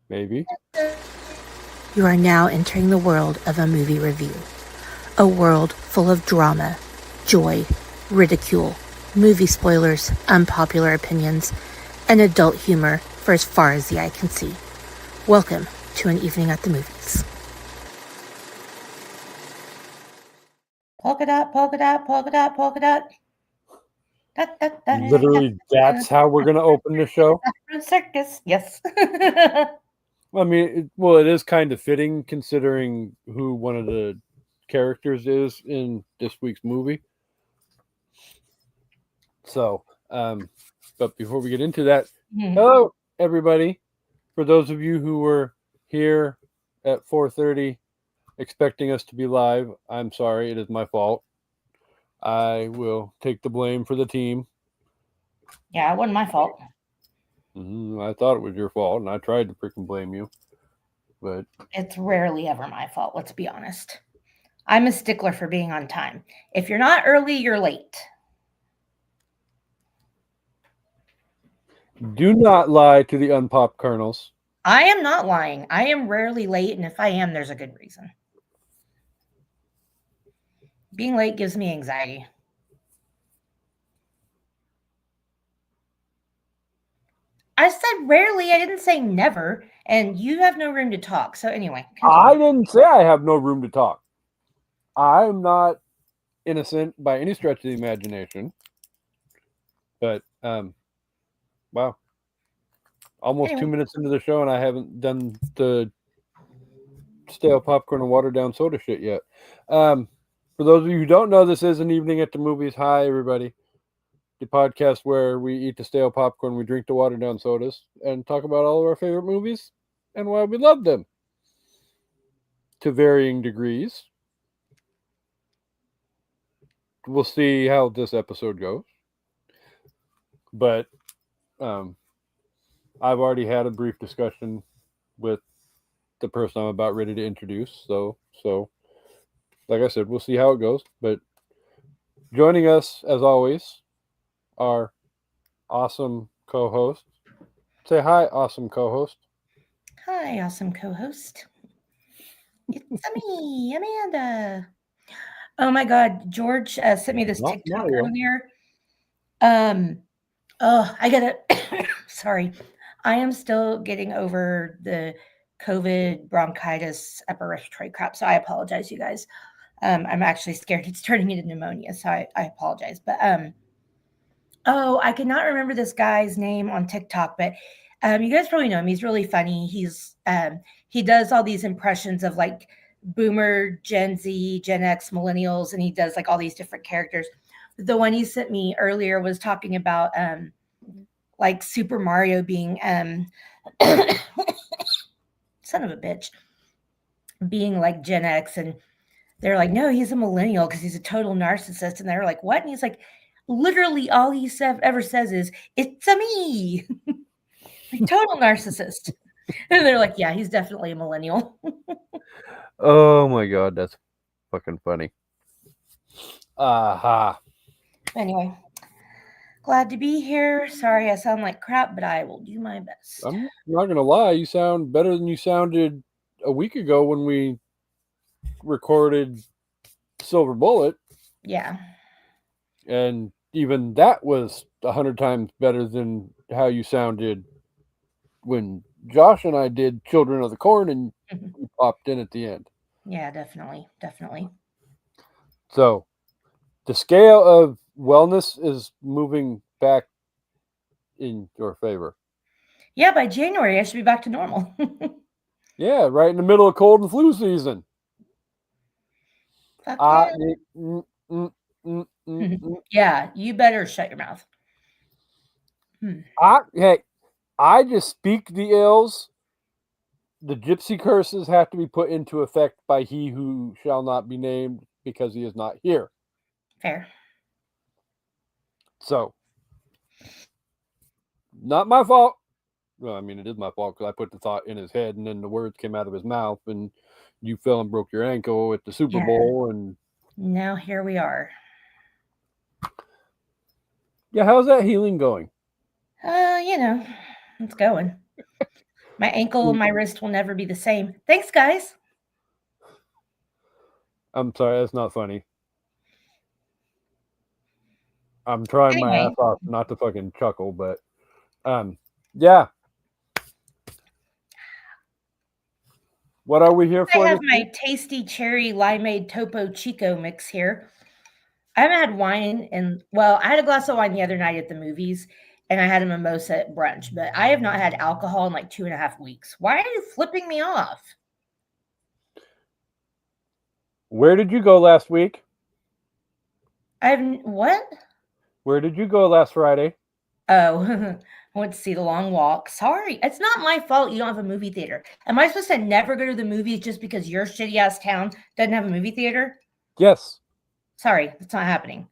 Maybe. You are now entering the world of a movie review. A world full of drama, joy, ridicule, movie spoilers, unpopular opinions, and adult humor for as far as the eye can see. Welcome to an evening at the movies. Polka dot, polka dot, polka dot, polka dot. Literally, that's how we're going to open the show. Circus, yes. I mean, it is kind of fitting considering who one of the characters is in this week's movie. So, but before we get into that, hello everybody. For those of you who were here at 4:30 expecting us to be live, I'm sorry, it is my fault. I will take the blame for the team. Yeah, it wasn't my fault. I thought it was your fault, and I tried to freaking blame you, but it's rarely ever my fault. Let's be honest. I'm a stickler for being on time. If you're not early, you're late. Do not lie to the unpopped kernels. I am not lying. I am rarely late, and if I am, there's a good reason. Being late gives me anxiety. I said rarely. I didn't say never, and you have no room to talk. So anyway, continue. I didn't say I have no room to talk. I'm not innocent by any stretch of the imagination. But wow, almost 2 minutes into the show, and I haven't done the stale popcorn and watered down soda shit yet. For those of you who don't know, this is an evening at the movies. Hi, everybody. The podcast where we eat the stale popcorn, we drink the watered down sodas, and talk about all of our favorite movies and why we love them to varying degrees. We'll see how this episode goes. But I've already had a brief discussion with the person I'm about ready to introduce. So like I said, we'll see how it goes. But joining us, as always, our awesome co-host. Say hi, awesome co-host. Hi, awesome co-host. It's me, Amanda. Oh my God, George sent me this TikTok earlier. I gotta. Sorry, I am still getting over the COVID bronchitis upper respiratory crap, so I apologize, you guys. I'm actually scared it's turning into pneumonia, so I apologize. But I cannot remember this guy's name on TikTok, but you guys probably know him. He's really funny. He does all these impressions of like Boomer, Gen Z, Gen X, millennials, and he does like all these different characters. The one he sent me earlier was talking about like Super Mario being son of a bitch, being like Gen X, and they're like, no, he's a millennial because he's a total narcissist, and they're like, what? And he's like, literally all he ever says is, it's a me. Like, total narcissist. And they're like, yeah, he's definitely a millennial. Oh my God, that's fucking funny. Aha. Anyway, glad to be here. Sorry I sound like crap, but I will do my best. I'm not going to lie. You sound better than you sounded a week ago when we recorded Silver Bullet. Yeah. And even that was 100 times better than how you sounded when Josh and I did Children of the Corn and you popped in at the end. Yeah, definitely. So the scale of wellness is moving back in your favor. Yeah, by January I should be back to normal. Yeah, right in the middle of cold and flu season. Yeah, you better shut your mouth. I just speak the ills. The gypsy curses have to be put into effect by he who shall not be named because he is not here. Fair. So, not my fault. Well, I mean, it is my fault because I put the thought in his head and then the words came out of his mouth and you fell and broke your ankle at the Super Bowl. And now here we are. Yeah, how's that healing going? It's going. My ankle and my wrist will never be the same. Thanks, guys. I'm sorry, that's not funny. I'm trying my ass Anyway, off not to fucking chuckle, but yeah. What are we here I for have this my week? tasty cherry limeade Topo Chico mix here. I haven't had wine and well, I had a glass of wine the other night at the movies and I had a mimosa at brunch, but I have not had alcohol in like 2.5 weeks. Why are you flipping me off? Where did you go last week? What? Where did you go last Friday? Oh, I went to see The Long Walk. Sorry, it's not my fault you don't have a movie theater. Am I supposed to never go to the movies just because your shitty ass town doesn't have a movie theater? Yes. Sorry, that's not happening.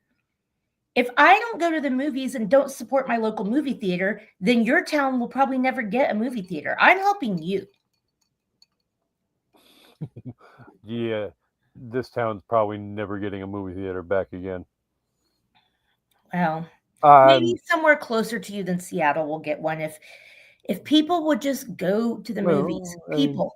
If I don't go to the movies and don't support my local movie theater, then your town will probably never get a movie theater. I'm helping you. Yeah. This town's probably never getting a movie theater back again. Well, maybe Um somewhere closer to you than Seattle will get one if people would just go to the movies. well, I mean, People,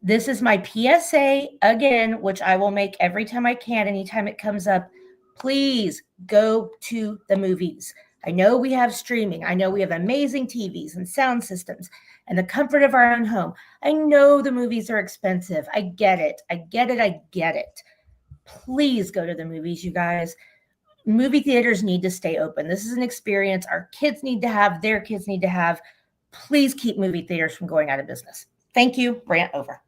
this is my PSA again, which I will make every time I can, anytime it comes up. Please go to the movies. I know we have streaming. I know we have amazing TVs and sound systems and the comfort of our own home. I know the movies are expensive. I get it. I get it. I get it. Please go to the movies, you guys. Movie theaters need to stay open. This is an experience our kids need to have, their kids need to have. Please keep movie theaters from going out of business. Thank you. Rant over.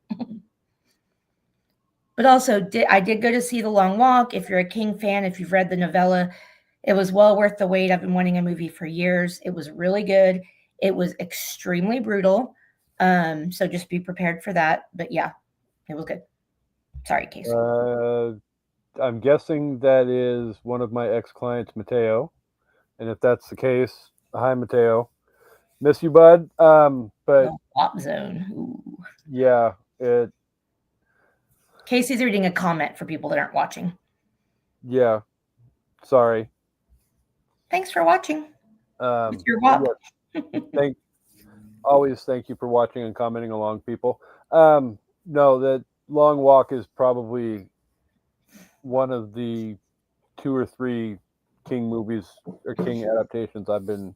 But also, I did go to see The Long Walk. If you're a King fan, if you've read the novella, it was well worth the wait. I've been wanting a movie for years. It was really good. It was extremely brutal. So just be prepared for that. But yeah, it was good. Sorry, Casey. I'm guessing that is one of my ex-clients, Mateo. And if that's the case, hi Mateo. Miss you, bud. But The Wop Zone. Ooh. yeah, Casey's reading a comment for people that aren't watching. yeah. Sorry. Thanks for watching. With your But WAP. yeah, thank you for watching and commenting along, people. No, that Long Walk is probably one of the 2 or 3 King movies or King adaptations I've been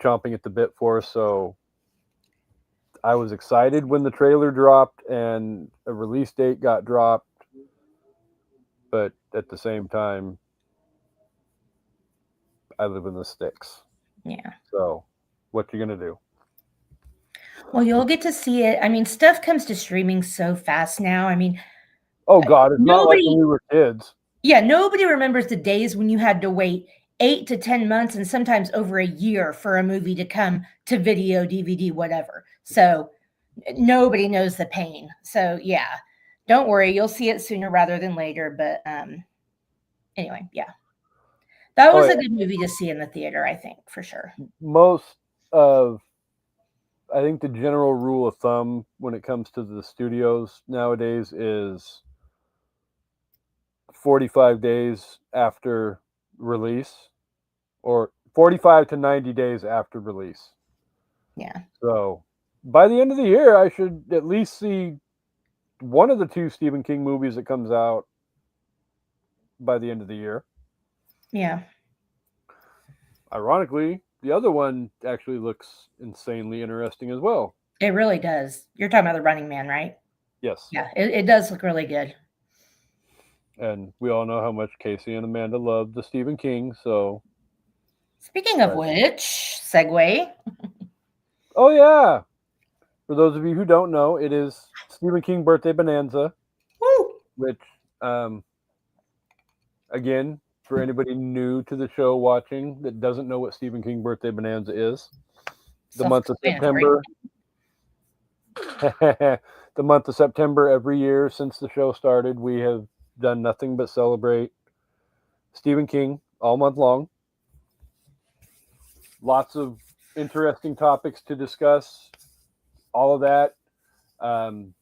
chomping at the bit for. So I was excited when the trailer dropped and a release date got dropped, but at the same time, I live in the sticks. Yeah. So what you gonna do? Well, you'll get to see it. I mean, stuff comes to streaming so fast now. I mean, Oh God, it's not like when nobody, we were kids. yeah, nobody remembers the days when you had to wait 8 to 10 months and sometimes over a year for a movie to come to video, DVD, whatever. So nobody knows the pain. So yeah, don't worry, you'll see it sooner rather than later. But anyway, yeah, that Oh was yeah. a good movie to see in the theater, I think, for sure. Most of I think the general rule of thumb when it comes to the studios nowadays is 45 days after release or 45 to 90 days after release. Yeah. So by the end of the year, I should at least see one of the 2 Stephen King movies that comes out by the end of the year. Yeah. Ironically, the other one actually looks insanely interesting as well. It really does. You're talking about The Running Man, right? Yes. Yeah, it does look really good. And we all know how much Casey and Amanda love the Stephen King, so Speaking of But- which, segue. oh yeah. For those of you who don't know, it is Stephen King birthday bonanza, Woo! which again, for anybody new to the show watching that doesn't know what Stephen King birthday bonanza is, the month of Self-explanatory. September the month of September every year since the show started, we have done nothing but celebrate Stephen King all month long. Lots of interesting topics to discuss, all of that.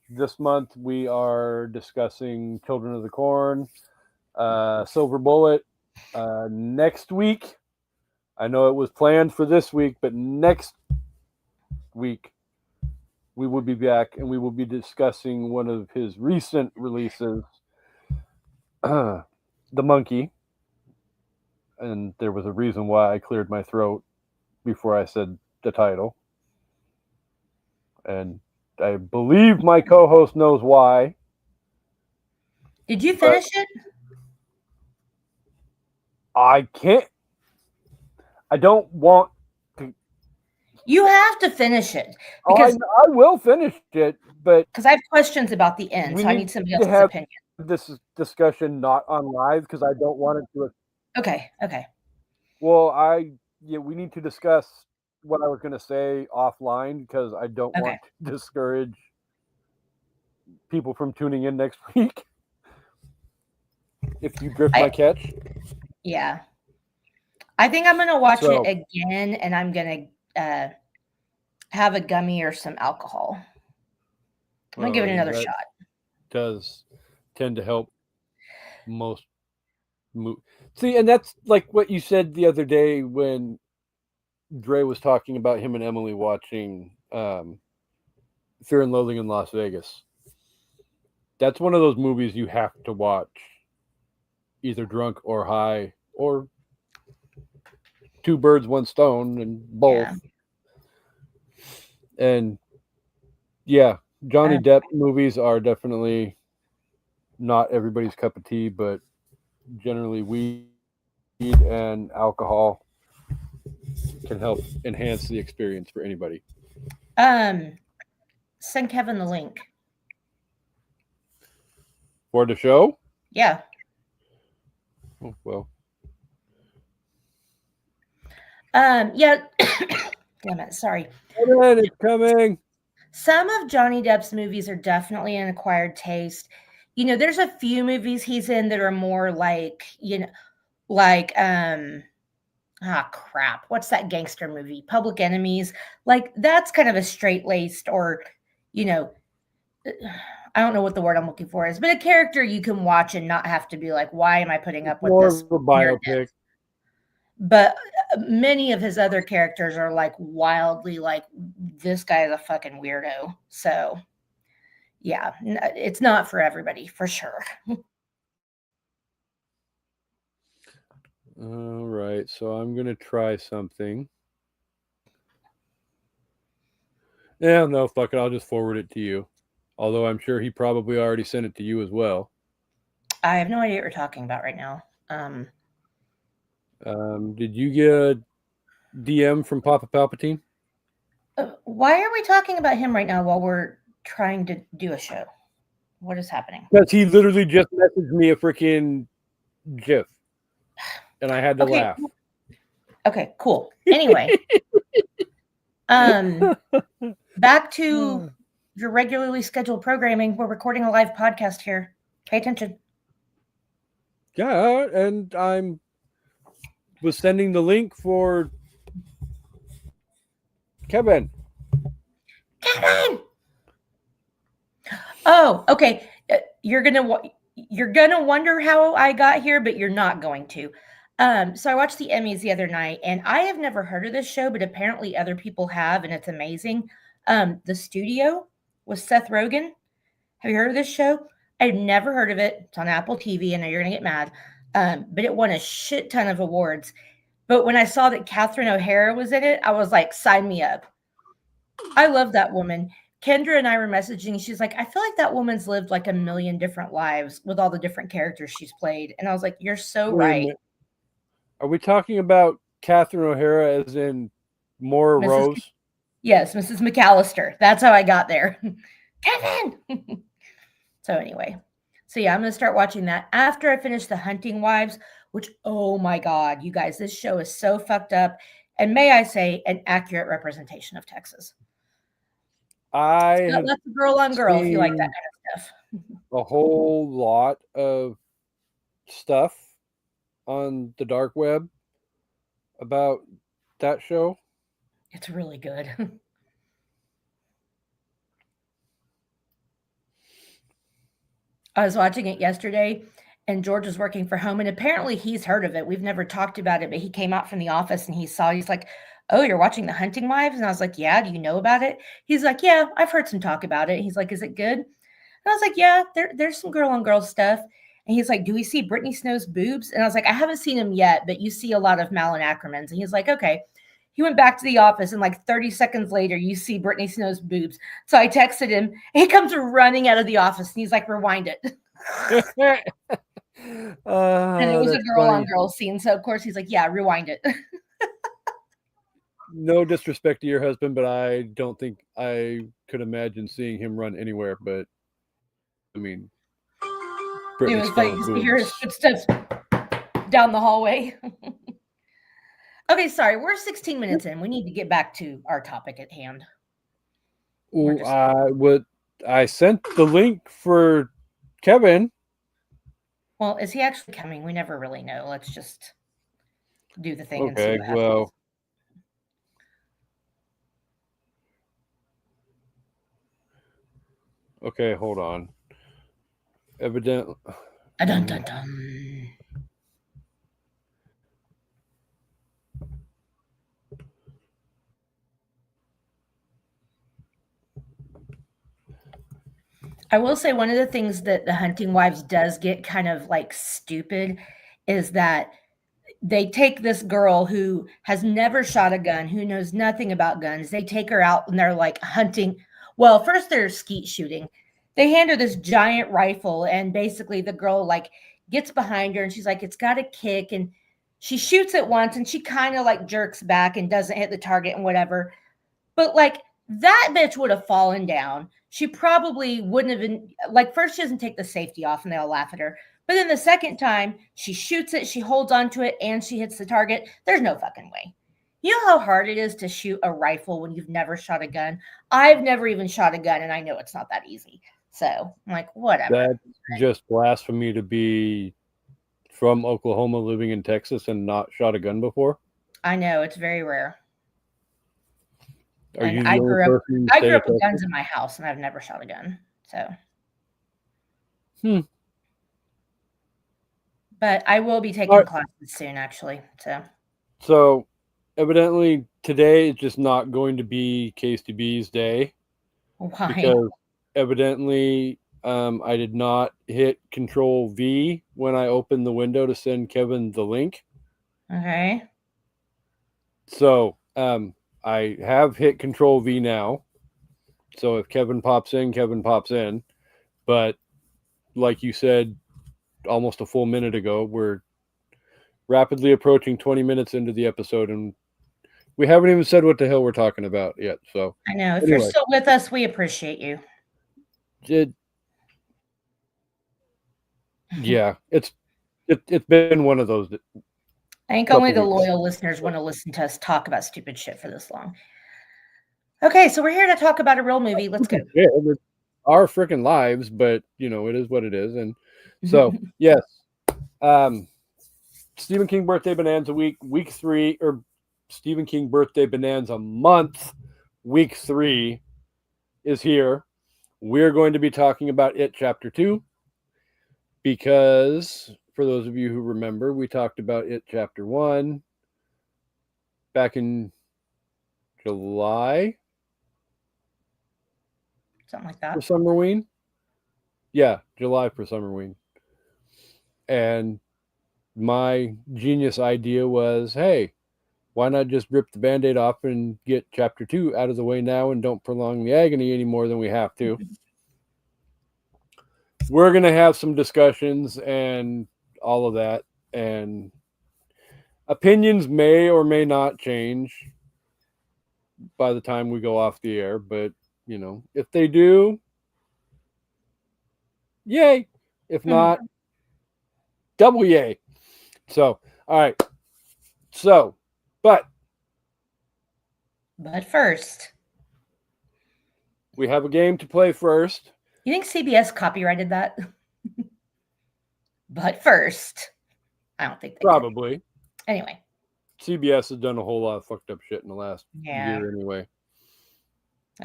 This month we are discussing Children of the Corn, Silver Bullet. Next week, I know it was planned for this week, but next week we will be back and we will be discussing one of his recent releases, The Monkey. And there was a reason why I cleared my throat before I said the title. And I believe my co host knows why. Did you finish it? I can't. I don't want to. You have to finish it Oh, because I will finish it, but I have questions about the end, we so I need need somebody to else's have opinion. this discussion not on live because I don't want it to. Okay. Well, we need to discuss what I was going to say offline because I don't Okay. want to discourage people from tuning in next week. If you drift my catch. Yeah. I think I'm gonna watch So- it again, and I'm gonna have a gummy or some alcohol. I'm gonna give it another that shot. Does tend to help most. See, and that's like what you said the other day when Dre was talking about him and Emily watching Fear and Loathing in Las Vegas. That's one of those movies you have to watch either drunk or high or two birds, one stone, and both. Yeah. And yeah, Johnny Depp movies are definitely not everybody's cup of tea, but generally weed and alcohol can help enhance the experience for anybody. Send Kevin the link. For the show? Yeah. Oh, well. Yeah. Damn it. Sorry. It's coming. Some of Johnny Depp's movies are definitely an acquired taste. You know, there's a few movies he's in that are more like, crap. What's that gangster movie? Public Enemies. Like that's kind of a straight-laced or, I don't know what the word I'm looking for is, but a character you can watch and not have to be like, why am I putting up with this? More of a biopic. But many of his other characters are like wildly like, this guy is a fucking weirdo. So yeah, it's not for everybody for sure. All right, so I'm going to try something. Yeah, no, fuck it. I'll just forward it to you. Although I'm sure he probably already sent it to you as well. I have no idea what you're talking about right now. Did you get a DM from Papa Palpatine? Why are we talking about him right now while we're trying to do a show? What is happening? Because he literally just messaged me a freaking GIF. And I had to laugh. Okay, cool. Anyway. Back to your regularly scheduled programming. We're recording a live podcast here. Pay attention. Yeah, and was sending the link for Kevin. Oh, okay. You're gonna wonder how I got here, but you're not going to. So I watched the Emmys the other night, and I have never heard of this show, but apparently other people have, and it's amazing. The Studio with Seth Rogen. Have you heard of this show? I've never heard of it. It's on Apple TV. I know you're gonna get mad, but it won a shit ton of awards. But when I saw that Catherine O'Hara was in it, I was like, sign me up. I love that woman. Kendra and I were messaging. She's like, I feel like that woman's lived like a million different lives with all the different characters she's played. And I was like, you're so right. Are we talking about Catherine O'Hara as in Maura Rose? Yes, Mrs. McAllister. That's how I got there. Kevin! So anyway. So yeah, I'm going to start watching that after I finish The Hunting Wives, which, oh my God, you guys, this show is so fucked up. And may I say, an accurate representation of Texas. That's a girl on girl if you like that kind of stuff. A whole lot of stuff on the dark web about that show. It's really good. I was watching it yesterday and George was working from home and apparently he's heard of it. We've never talked about it, but he came out from the office and he's like, "Oh, you're watching The Hunting Wives?" And I was like, "Yeah, do you know about it?" He's like, "Yeah, I've heard some talk about it." He's like, "Is it good?" And I was like, "Yeah, there's some girl on girl stuff." And he's like, "Do we see Brittany Snow's boobs?" And I was like, "I haven't seen them yet, but you see a lot of Malin Ackerman's." And he's like, "Okay." He went back to the office, and like 30 seconds later, you see Brittany Snow's boobs. So I texted him, and he comes running out of the office, and he's like, "Rewind it." And it was a That's girl on funny. girl scene. So of course he's like, "Yeah, rewind it." No disrespect to your husband, but I don't think I could imagine seeing him run anywhere. But I mean, It Britney was funny Stone because we hear his boobs. footsteps down the hallway. Okay, sorry, we're 16 minutes in. We need to get back to our topic at hand. We're just I sent the link for Kevin. well, is he actually coming? We never really know. Let's just do the thing and see Okay, what happens. well, okay, hold on. Evidently, Dun, dun, dun. I will say one of the things that The Hunting Wives does get kind of like stupid is that they take this girl who has never shot a gun, who knows nothing about guns. They take her out and they're like hunting. Well, first they're skeet shooting. They hand her this giant rifle, and basically the girl like gets behind her and she's like, it's got a kick. And she shoots it once and she kind of like jerks back and doesn't hit the target and whatever. But like that bitch would have fallen down. She probably wouldn't have been like first she doesn't take the safety off and they all laugh at her. But then the second time she shoots it, she holds onto it and she hits the target. There's no fucking way. You know how hard it is to shoot a rifle when you've never shot a gun? I've never even shot a gun and I know it's not that easy. So I'm like, whatever. that's just blasphemy to be from Oklahoma, living in Texas, and not shot a gun before. I know it's very rare. Are And you I the only grew up person in the I state grew of up with guns Texas? in my house and I've never shot a gun. So Hmm. but I will be All taking right. classes soon actually. So, evidently, today is just not going to be KCB's day Why? because evidently I did not hit Control V when I opened the window to send Kevin the link. Okay. So I have hit Control V now. So if Kevin pops in, Kevin pops in. But like you said almost a full minute ago, we're rapidly approaching 20 minutes into the episode, and we haven't even said what the hell we're talking about yet. So I know. If you're anyway, still with us, we appreciate you. yeah, it's been one of those I think only couple the weeks. loyal listeners want to listen to us talk about stupid shit for this long. Okay, so we're here to talk about a real movie. Let's go. Yeah, it's our freaking lives, but it is what it is. And so yes, Stephen King birthday bonanza week 3, or Stephen King birthday bonanza month, week 3 is here. We're going to be talking about It Chapter 2 because, for those of you who remember, we talked about It Chapter 1 back in July. Something like For that. Summerween. Yeah, July for Summerween. And my genius idea was, hey, why not just rip the Band-Aid off and get Chapter 2 out of the way now and don't prolong the agony any more than we have to. We're going to have some discussions and all of that, and opinions may or may not change by the time we go off the air, but if they do, yay. If not, double yay. So, all right. So, but first, we have a game to play first. you think CBS copyrighted that? But first, I don't think they Probably. did. Anyway. CBS has done a whole lot of fucked up shit in the last year anyway.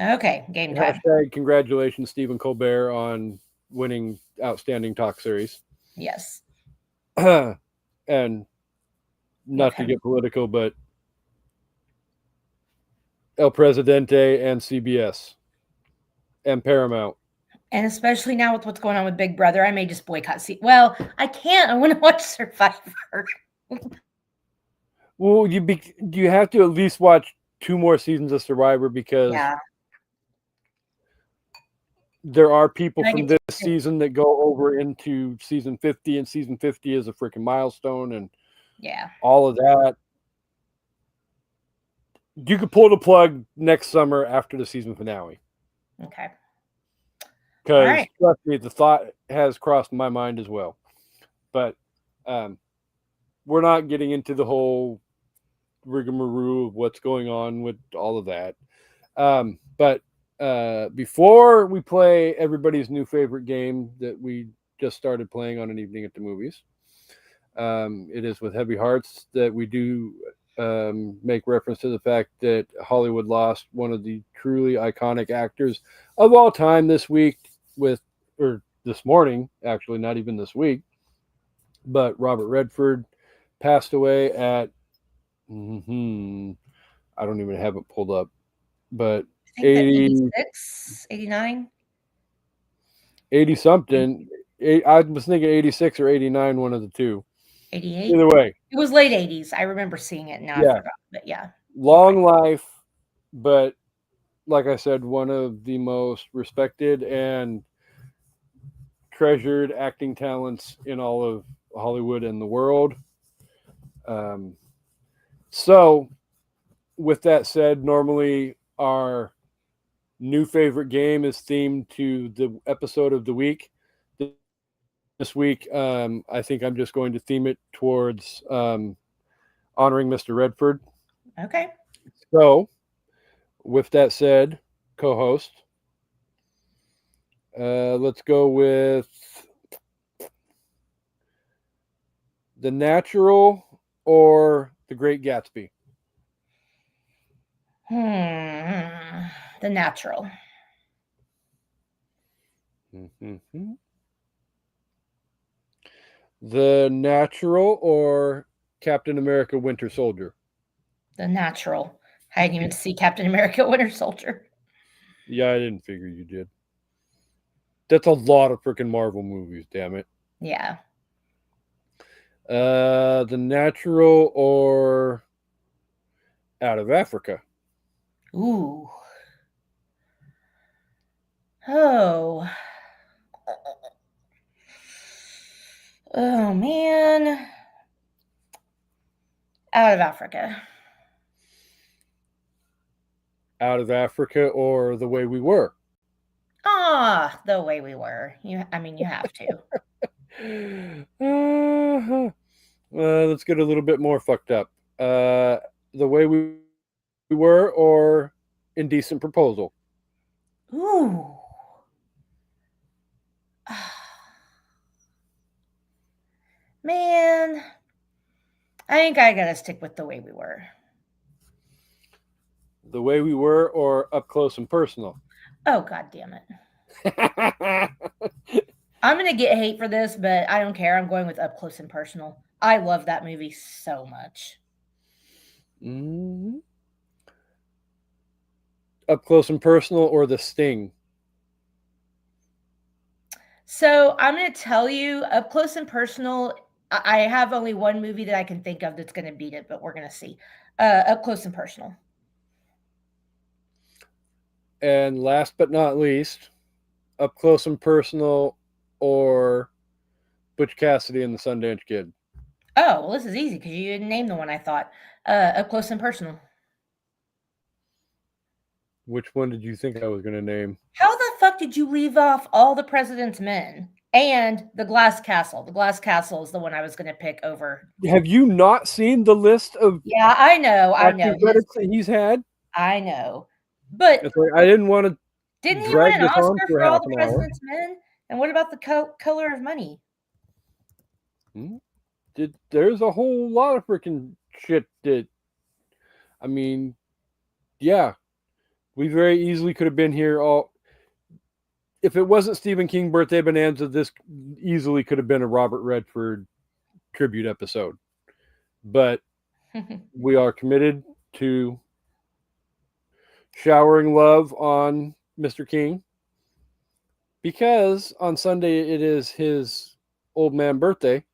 Okay, game time. Hashtag congratulations, Stephen Colbert, on winning Outstanding Talk Series. Yes. And not to get political, but El Presidente and CBS and Paramount. And especially now with what's going on with Big Brother, I may just boycott. Well, I can't. I want to watch Survivor. Well, you have to at least watch 2 more seasons of Survivor because Yeah. there are people And I from get this season that go over into season 50, and season 50 is a freaking milestone and yeah. all of that. You could pull the plug next summer after the season finale. Okay. Because right. trust me, the thought has crossed my mind as well. But we're not getting into the whole rigmarole of what's going on with all of that. But before we play everybody's new favorite game that we just started playing on an evening at the movies, it is with heavy hearts that we do make reference to the fact that Hollywood lost one of the truly iconic actors of all time this week or this morning, actually, not even this week, but Robert Redford passed away at, I don't even have it pulled up, but I think that 80, 86, 89. 80 something. I was thinking 86 or 89, one of the two. 88. Either way, It was late 80s. I remember seeing it. Now I yeah, forgot. But yeah. long life, but like I said, one of the most respected and treasured acting talents in all of Hollywood and the world. So, with that said, normally our new favorite game is themed to the episode of the week. This week, I think I'm just going to theme it towards honoring Mr. Redford. Okay. So, with that said, co-host, let's go with The Natural or The Great Gatsby. The Natural. Mm-hmm. The Natural or Captain America Winter Soldier. The Natural. I didn't even see Captain America Winter Soldier. Yeah, I didn't figure you did. That's a lot of freaking Marvel movies, damn it. Yeah. The Natural or Out of Africa. Ooh. Oh. Oh, man. Out of Africa. Out of Africa or The Way We Were. The Way We Were. You have to. Let's get a little bit more fucked up. The Way We Were or Indecent Proposal. Ooh. Man. I think I gotta stick with The Way We Were. The Way We Were or Up Close and Personal. Oh, God damn it. I'm going to get hate for this, but I don't care. I'm going with Up Close and Personal. I love that movie so much. Mm-hmm. Up Close and Personal or The Sting? So I'm going to tell you, Up Close and Personal, I have only one movie that I can think of that's going to beat it, but we're going to see. Up Close and Personal. And last but not least, Up Close and Personal or Butch Cassidy and the Sundance Kid. Oh, well, this is easy because you didn't name the one I thought. Up Close and Personal. Which one did you think I was going to name? How the fuck did you leave off All the President's Men and The Glass Castle? The Glass Castle is the one I was going to pick over. Have you not seen the list of Yeah, I know. credits that he's had? I know. But like, I didn't want to didn't he drag win an this on Oscar for for All half the an hour. President's Men? And what about the Color of Money? There's a whole lot of freaking shit that, I mean, yeah, we very easily could have been here all. If it wasn't Stephen King birthday bonanza, this easily could have been a Robert Redford tribute episode. But we are committed to showering love on Mr. King because on Sunday it is his old man birthday.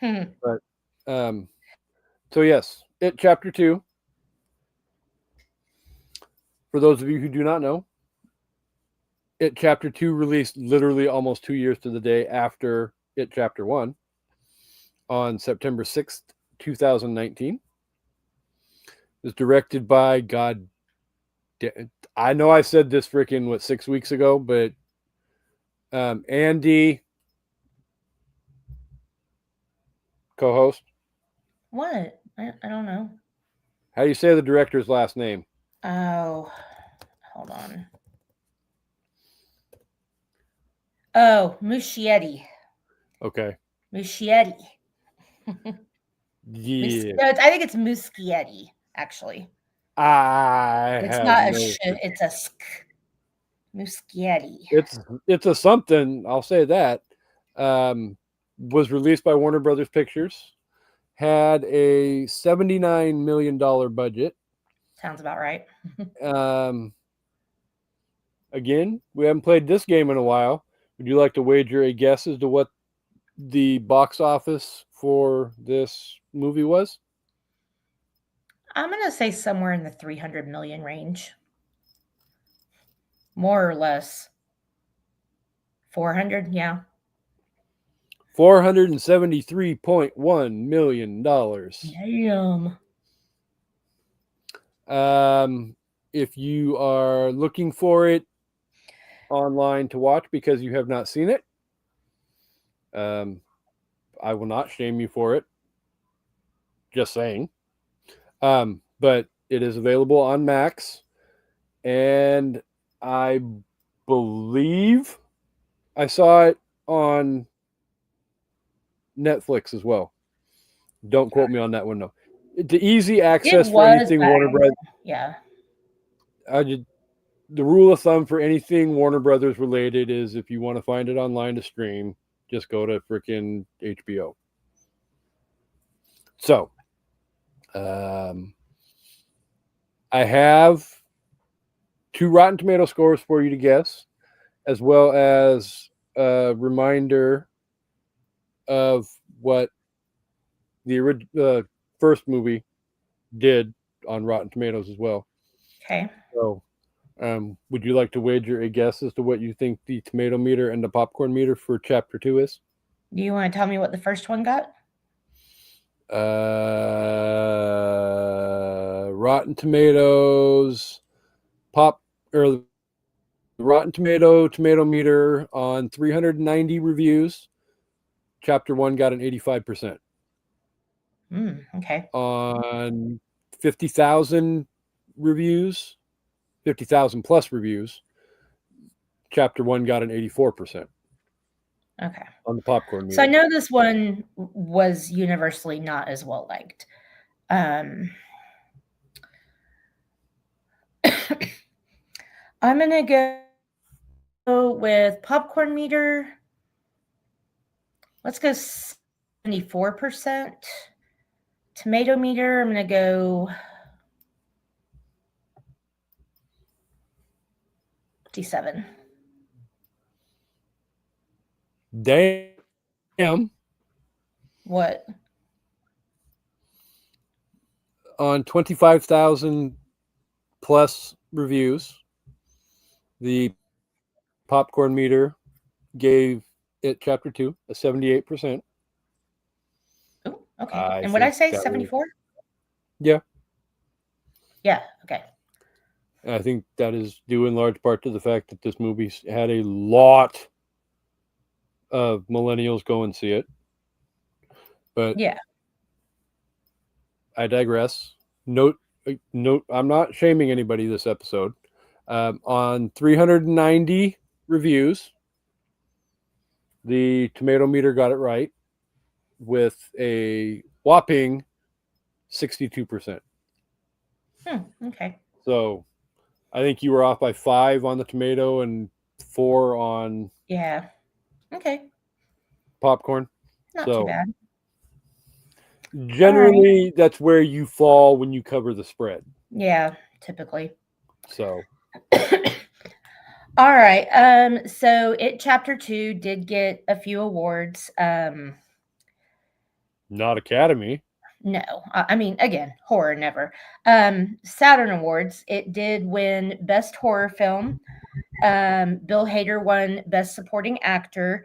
But so yes, It Chapter 2. For those of you who do not know, It Chapter 2 released literally almost 2 years to the day after It Chapter 1 on September 6th, 2019. It was directed by I know I said this freaking 6 weeks ago, but Andy, co-host. What? I don't know. How do you say the director's last name? Oh, hold on. Oh, Muschietti. Okay. Muschietti. Yeah. No, I think it's Muschietti, actually. I It's have not a no. sh. It's a sk. Muschietti. It's a something. I'll say that. Was released by Warner Brothers Pictures. Had a $79 million budget. Sounds about right. Again, we haven't played this game in a while. Would you like to wager a guess as to what the box office for this movie was? I'm going to say somewhere in the 300 million range. More or less. 400, yeah. $473.1 million. Damn. If you are looking for it online to watch because you have not seen it, I will not shame you for it. Just saying. But it is available on Max, and I believe I saw it on Netflix as well. Don't quote me on that one, though. The easy access for anything Warner Brothers. Yeah. The rule of thumb for anything Warner Brothers related is if you want to find it online to stream, just go to freaking HBO. So, I have 2 Rotten Tomato scores for you to guess, as well as a reminder of what the first movie did on Rotten Tomatoes as well. Okay. So, would you like to wager a guess as to what you think the tomato meter and the popcorn meter for Chapter 2 is? Do you want to tell me what the first one got? Rotten Tomatoes Rotten tomato meter on 390 reviews. Chapter 1 got an 85%. Okay. On 50,000 reviews, 50,000 plus reviews, Chapter 1 got an 84%. Okay. On the popcorn meter. So I know this one was universally not as well liked. I'm going to go with popcorn meter. Let's go 74%. Tomato meter, I'm going to go 57. Damn. What? On 25,000 plus reviews, the popcorn meter gave It Chapter 2 a 78%. Oh, okay. And what I say, 74? Yeah. Yeah, okay. I think that is due in large part to the fact that this movie had a lot of millennials go and see it. But yeah, I digress. Note, I'm not shaming anybody this episode. On 390 reviews, the tomato meter got it right with a whopping 62%. Okay. So I think you were off by 5 on the tomato and 4 on okay. popcorn. Not too bad. Generally, that's where you fall when you cover the spread. Yeah, typically. So All right. So it chapter 2 did get a few awards. not Academy. No. I mean, again, horror never. Saturn Awards, it did win Best Horror Film. Bill Hader won Best Supporting Actor.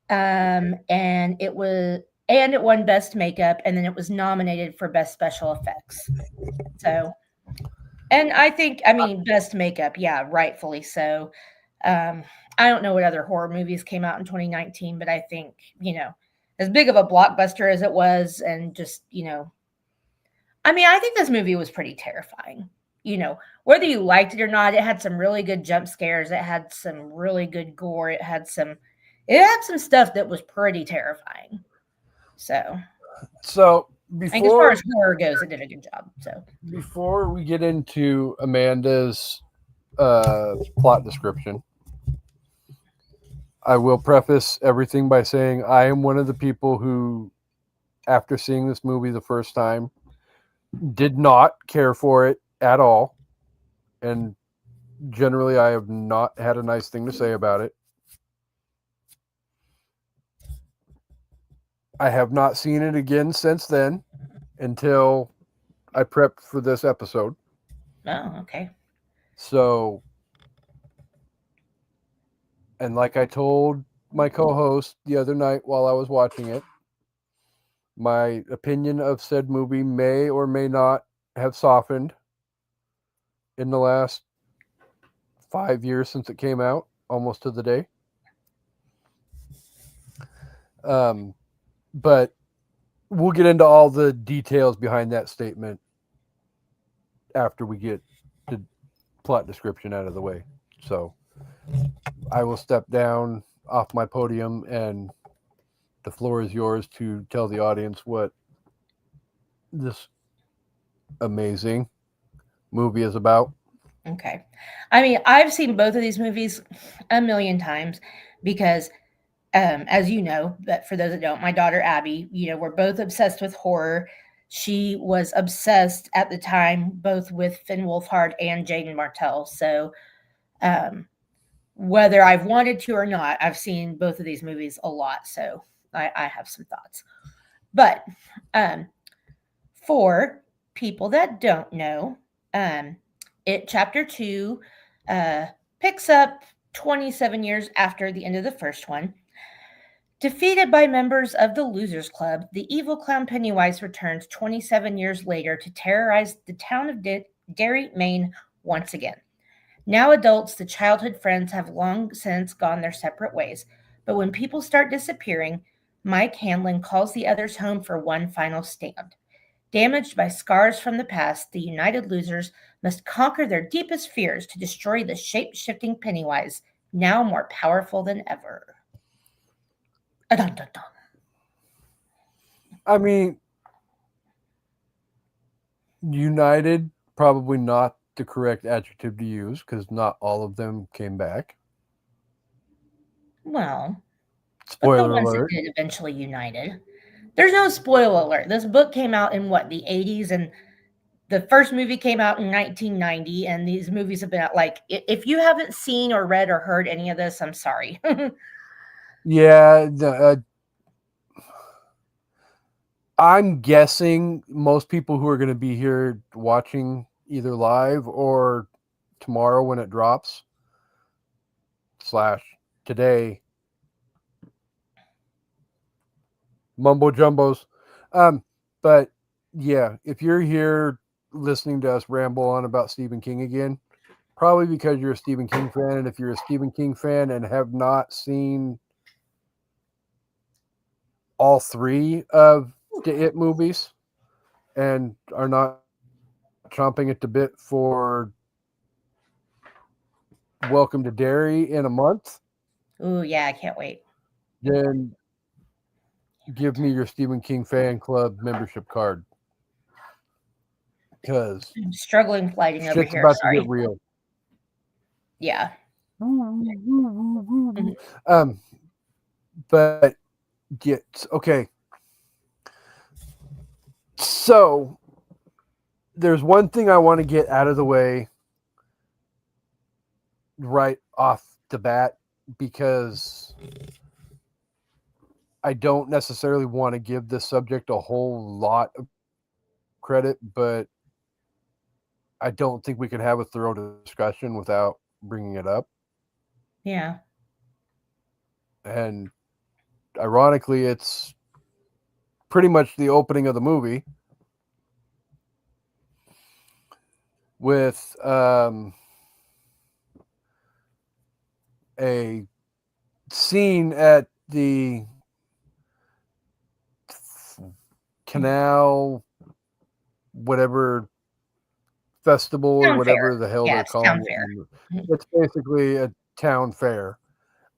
And it won Best Makeup, and then it was nominated for Best Special Effects. So, and I mean, Best Makeup, yeah, rightfully so. Um, I don't know what other horror movies came out in 2019, but I think, as big of a blockbuster as it was, and just, I mean, I think this movie was pretty terrifying. Whether you liked it or not, it had some really good jump scares. It had some really good gore. It had some stuff that was pretty terrifying. So, So I think as far before as horror goes, it did a good job. So, before we get into Amanda's plot description, I will preface everything by saying I am one of the people who, after seeing this movie the first time, did not care for it at all. And generally, I have not had a nice thing to say about it. I have not seen it again since then until I prepped for this episode. oh, okay. So, and like I told my co host the other night while I was watching it, my opinion of said movie may or may not have softened in the last 5 years since it came out, almost to the day. But we'll get into all the details behind that statement after we get the plot description out of the way. So I will step down off my podium and the floor is yours to tell the audience what this amazing movie is about. Okay. I mean, I've seen both of these movies a million times because, as you know, but for those that don't, my daughter Abby, we're both obsessed with horror. She was obsessed at the time both with Finn Wolfhard and Jaden Martell. So, um, whether I've wanted to or not, I've seen both of these movies a lot. So, I have some thoughts. But um, for people that don't know, it chapter 2 uh, picks up 27 years after the end of the first one. Defeated by members of the Losers Club, the evil clown Pennywise returns 27 years later to terrorize the town of Derry, Maine once again. Now adults, the childhood friends have long since gone their separate ways, but when people start disappearing, Mike Hanlon calls the others home for one final stand. Damaged by scars from the past, the united losers must conquer their deepest fears to destroy the shape-shifting Pennywise, now more powerful than ever. Dun, dun, dun. I mean, united, probably not the correct adjective to use because not all of them came back. Well, but the Spoiler ones that alert. did eventually united. There's no spoiler alert. This book came out in the 80s, and the first movie came out in 1990, and these movies have been out if you haven't seen or read or heard any of this, I'm sorry. Yeah, I'm guessing most people who are going to be here watching either live or tomorrow when it drops / today mumbo jumbos. But yeah, if you're here listening to us ramble on about Stephen King again, probably because you're a Stephen King fan, and if you're a Stephen King fan and have not seen all 3 of the It movies and are not chomping at the bit for Welcome to Derry in a month, Ooh, yeah, I can't wait. then give me your Stephen King fan club membership card because I'm struggling flighting over shit's here. about to Sorry. get real. Yeah. Mhm. But get okay. So there's one thing I want to get out of the way right off the bat because I don't necessarily want to give this subject a whole lot of credit, but I don't think we can have a thorough discussion without bringing it up. Yeah. And ironically, it's pretty much the opening of the movie with a scene at the canal, whatever festival or Town whatever fair. the hell Yeah, they're it's town calling fair. it. Mhm. It's basically a town fair.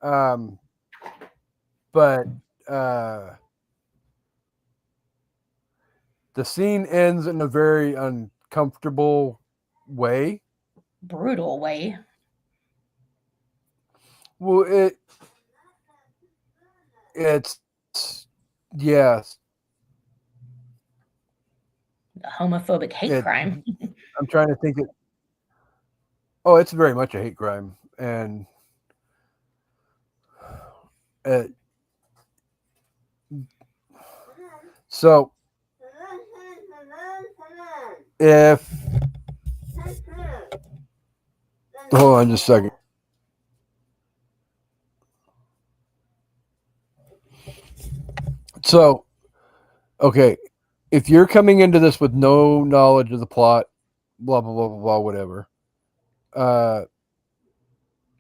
Um, but uh, the scene ends in a very uncomfortable way. Brutal way. Well, it's yes, Homophobic hate it. crime. I'm trying to think. Oh, it's very much a hate crime, and uh, so if hold on just a second. So okay, if you're coming into this with no knowledge of the plot, blah blah blah blah blah, whatever. Uh,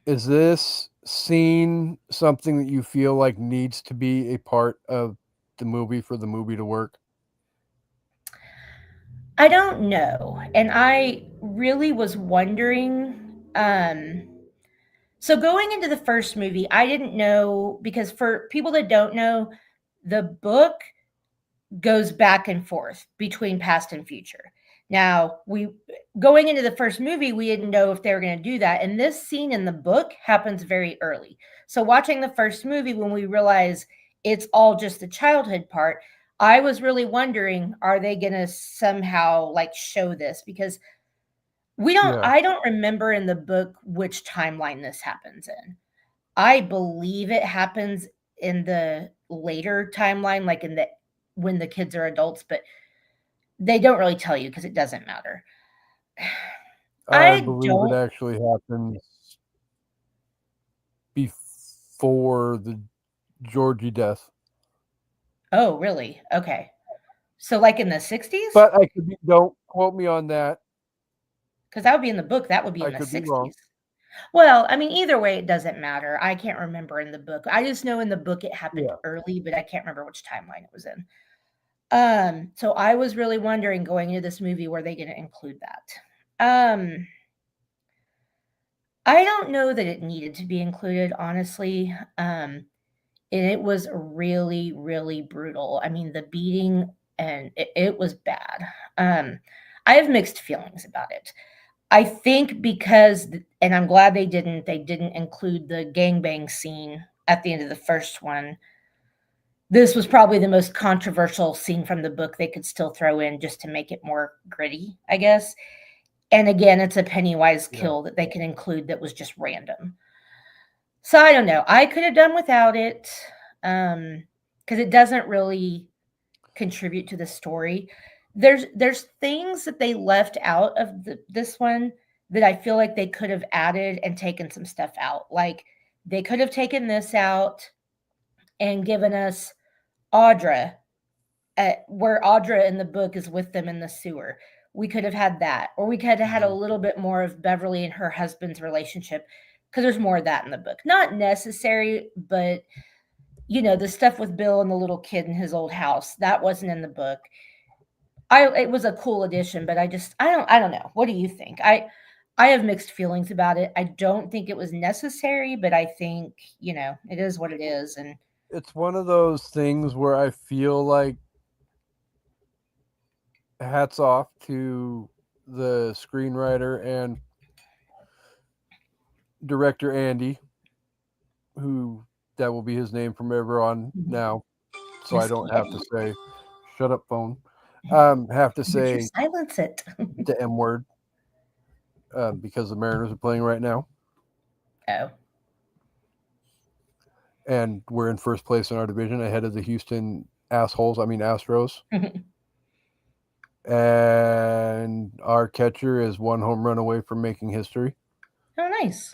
is this scene something that you feel like needs to be a part of the movie for the movie to work? I don't know. And I really was wondering. Um, so going into the first movie, I didn't know because for people that don't know, the book goes back and forth between past and future. Now, we going into the first movie, we didn't know if they were going to do that. And this scene in the book happens very early. So watching the first movie when we realize it's all just the childhood part, I was really wondering are they going to somehow like show this because we don't Yeah, I don't remember in the book which timeline this happens in. I believe it happens in the later timeline, like in the when the kids are adults, but they don't really tell you because it doesn't matter. I I believe it don't. actually happens before the Georgie death. Oh, really? Okay. So, like in the 60s? But I could be, don't quote me on that. Because that would be in the book. That would be in I the could be wrong. 60s. Well, I mean, either way, it doesn't matter. I can't remember in the book. I just know in the book it happened Yeah. early, but I can't remember which timeline it was in. So I was really wondering going into this movie were they going to include that? I don't know that it needed to be included, honestly. And it was really, really brutal. I mean, the beating and it was bad. Um, I have mixed feelings about it. I think because, and I'm glad they didn't include the gangbang scene at the end of the first one. This was probably the most controversial scene from the book they could still throw in just to make it more gritty, I guess. And again, it's a Pennywise Yeah. kill that they can include that was just random. So I don't know. I could have done without it because it doesn't really contribute to the story. There's things that they left out of this one that I feel like they could have added and taken some stuff out. Like they could have taken this out and given us Audra where Audra in the book is with them in the sewer. We could have had that, or we could have had a Mhm. little bit more of Beverly and her husband's relationship because there's more of that in the book. Not necessary, but the stuff with Bill and the little kid in his old house that wasn't in the book. It was a cool addition, but I don't know. What do you think? I have mixed feelings about it. I don't think it was necessary, but I think it is what it is, and It's one of those things where I feel like hats off to the screenwriter and director Andy, who that will be his name from ever on now. So I Whiskey don't have to Eddie. say, shut up, phone. Have to Would you say silence it? the M word because the Mariners are playing right now. Oh. and we're in first place in our division ahead of the Houston assholes. I mean Astros. And our catcher is one home run away from making history. Oh, nice.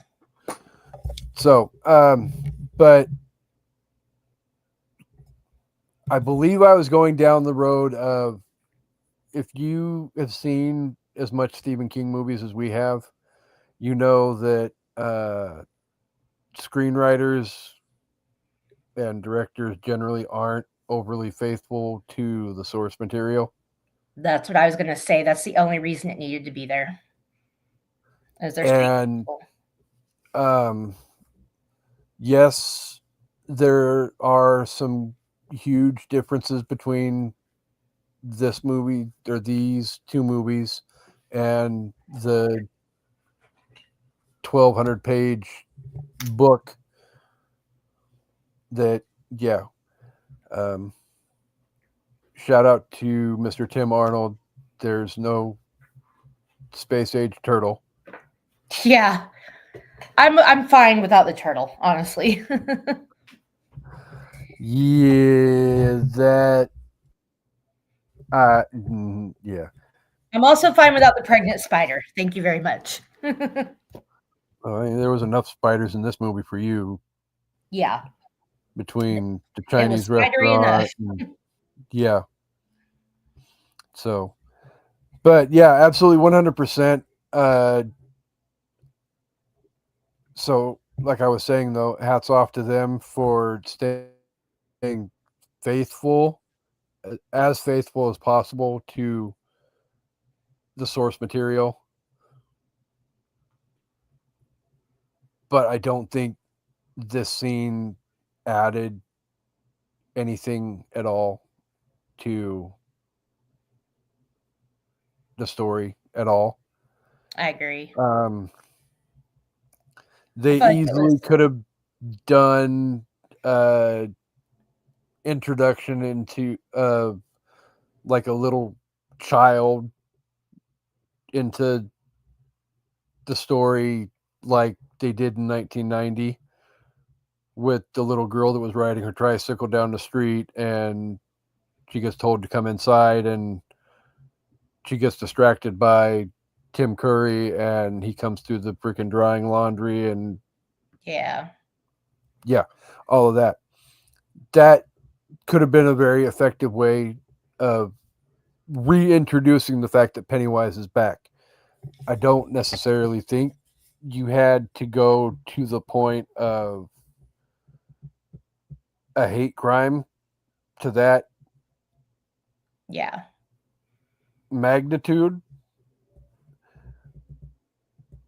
So, but I believe I was going down the road of if you have seen as much Stephen King movies as we have, you know that screenwriters and directors generally aren't overly faithful to the source material. That's what I was going to say. That's the only reason it needed to be there. As they're staying And faithful. um, yes, there are some huge differences between this movie or these two movies and the 1,200 page book that, yeah. Um, Shout out to Mr. Tim Arnold. There's no space age turtle. Yeah. I'm fine without the turtle, honestly. Yeah, that. Yeah. I'm also fine without the pregnant spider. Thank you very much. I mean, there was enough spiders in this movie for you Yeah. between the It was Chinese spidery enough. restaurant. And, yeah. So, but yeah, absolutely 100%. So, like I was saying, though, hats off to them for staying faithful, as faithful as possible to the source material. But I don't think this scene added anything at all to the story at all. I agree. Um, I they feel like it was, easily could have done introduction into like a little child into the story like they did in 1990 with the little girl that was riding her tricycle down the street and she gets told to come inside and she gets distracted by Tim Curry and he comes through the freaking drying laundry and yeah. yeah, all of that. That could have been a very effective way of reintroducing the fact that Pennywise is back. I don't necessarily think you had to go to the point of a hate crime to that Yeah. magnitude.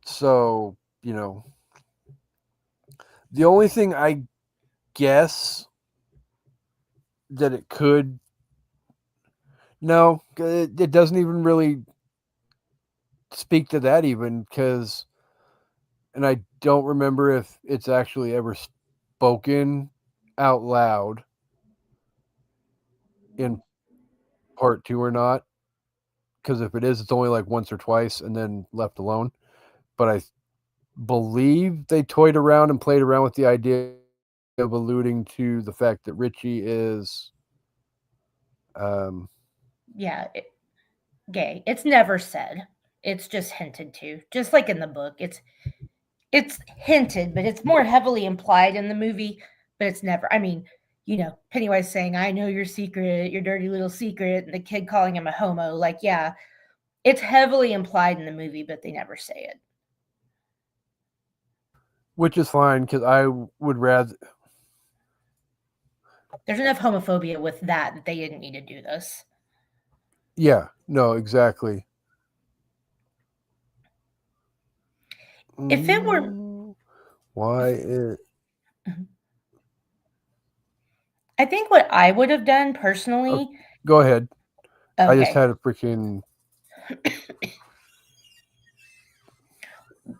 So, the only thing I guess that it could, no, it doesn't even really speak to that, even because, and I don't remember if it's actually ever spoken out loud in part two or not. Because if it is, it's only like once or twice and then left alone. But I believe they toyed around and played around with the idea of alluding to the fact that Richie is um, Yeah. Gay. It's never said. It's just hinted to. Just like in the book. It's hinted, but it's more heavily implied in the movie, but it's never, I mean, Pennywise saying, I know your secret, your dirty little secret, and the kid calling him a homo. Like, yeah, it's heavily implied in the movie, but they never say it. which is fine because I would rather. There's enough homophobia with that they didn't need to do this. Yeah, no, exactly. If it were, Why it? I think what I would have done personally, Go ahead. I just okay, had a freaking.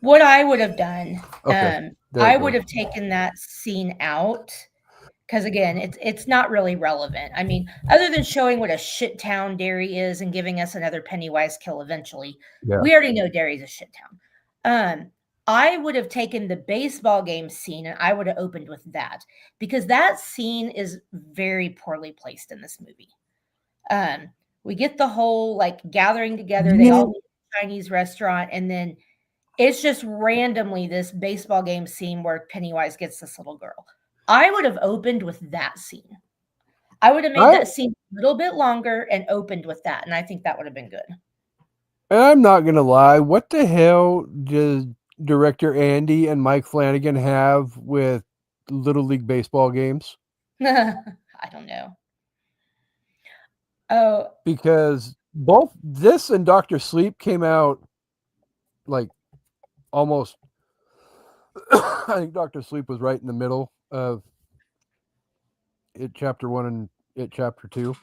what I would have done, Okay, there I it would goes. have taken that scene out because again, it's not really relevant. I mean, other than showing what a shit town Derry is and giving us another Pennywise kill eventually, Yeah. we already know Derry's a shit town. I would have taken the baseball game scene and I would have opened with that because that scene is very poorly placed in this movie. Um, we get the whole like gathering together, they all You, meet at a Chinese restaurant, and then it's just randomly this baseball game scene where Pennywise gets this little girl. I would have opened with that scene. I would have made I, that scene a little bit longer and opened with that, and I think that would have been good. and I'm not gonna lie. What the hell does director Andy and Mike Flanagan have with Little League baseball games? I don't know. Oh, Because both this and Doctor Sleep came out like almost. I think Doctor Sleep was right in the middle of it, chapter 1 and it, chapter 2,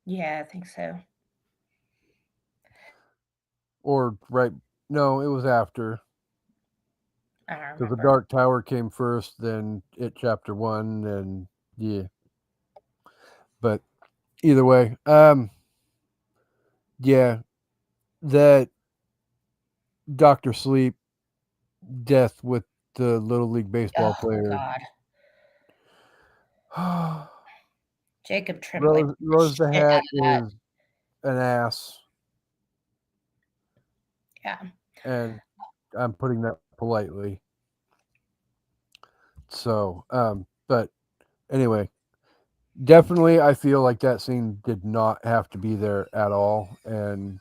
yeah, I think so. or right. No, it was after. I don't Because the remember. Dark Tower came first, then it chapter 1, and yeah. But either way, yeah, that Doctor Sleep death with the Little League baseball Oh player. God, Rose Jacob Tremblay beat the Rose the shit out Hat of that. is an ass, Yeah, and I'm putting that politely. So, but anyway, definitely, I feel like that scene did not have to be there at all, and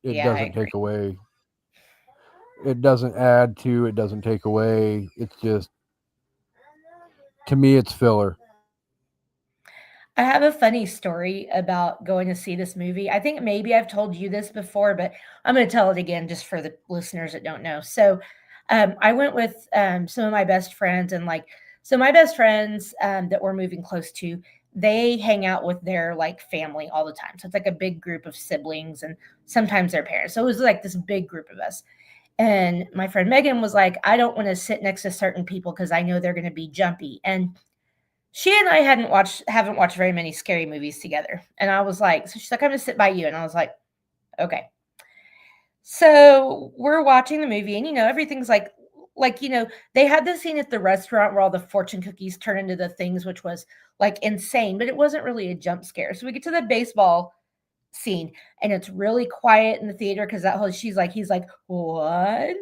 it yeah, I doesn't agree. take away. It doesn't add to. It doesn't take away. It's just, to me, it's filler. I have a funny story about going to see this movie. I think maybe I've told you this before, but I'm going to tell it again just for the listeners that don't know. So, I went with some of my best friends, and like, so my best friends that we're moving close to, they hang out with their like family all the time. So it's like a big group of siblings and sometimes their parents. So it was like this big group of us. And my friend Megan was like, I don't want to sit next to certain people because I know they're going to be jumpy. And she and I haven't watched very many scary movies together. And I was like, so she's like, I'm gonna sit by you. And I was like, okay. So we're watching the movie, and everything's like, they had this scene at the restaurant where all the fortune cookies turn into the things, which was like insane, but it wasn't really a jump scare. So we get to the baseball scene and it's really quiet in the theater because that whole he's like, 1,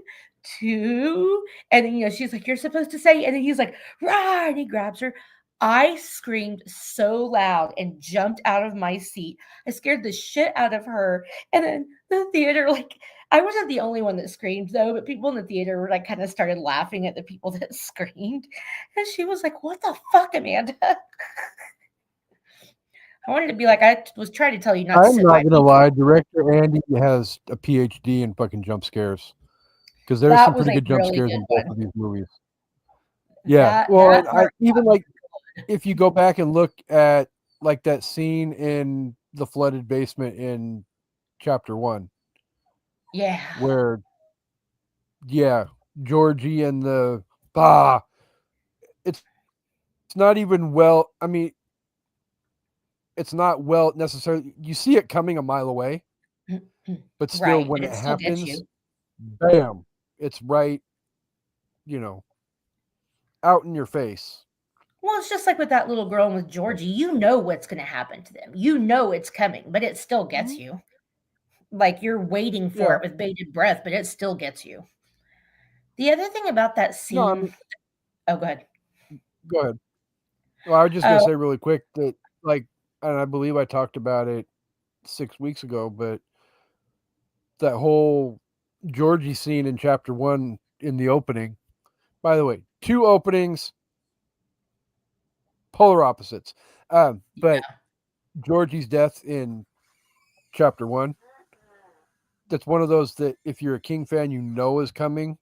2, and then she's like, you're supposed to say, and then he's like, rah, and he grabs her. I screamed so loud and jumped out of my seat. I scared the shit out of her. And then the theater, like, I wasn't the only one that screamed though, but people in the theater were like kind of started laughing at the people that screamed. And she was like, what the fuck, Amanda? I wanted to be like, I was trying to tell you not to I'm sit by not gonna me. lie. Director Andy has a PhD in fucking jump scares, because there's some That was pretty a good jump really scares good in both one. of these movies. Yeah, well, That and I part even got me. like, if you go back and look at like that scene in the flooded basement in chapter 1, Yeah. where yeah, Georgie and the bah, it's not even well. I mean, it's not well necessarily. You see it coming a mile away, but still, Right, when but it it still gets happens, you. bam, it's right, you know, out in your face. Well, it's just like with that little girl and with Georgie, you know what's gonna happen to them. You know it's coming, but it still gets Mhm. you. Like you're waiting for Yeah, it with bated breath, but it still gets you. The other thing about that no, I scene. mean, Oh, go ahead. go ahead. Well, I was just gonna Oh, say really quick that, like, and I believe I talked about it 6 weeks ago, but that whole Georgie scene in chapter 1 in the opening. By the way, 2 openings, polar opposites. But Georgie's death in chapter 1, that's one of those that if you're a King fan, you know is coming,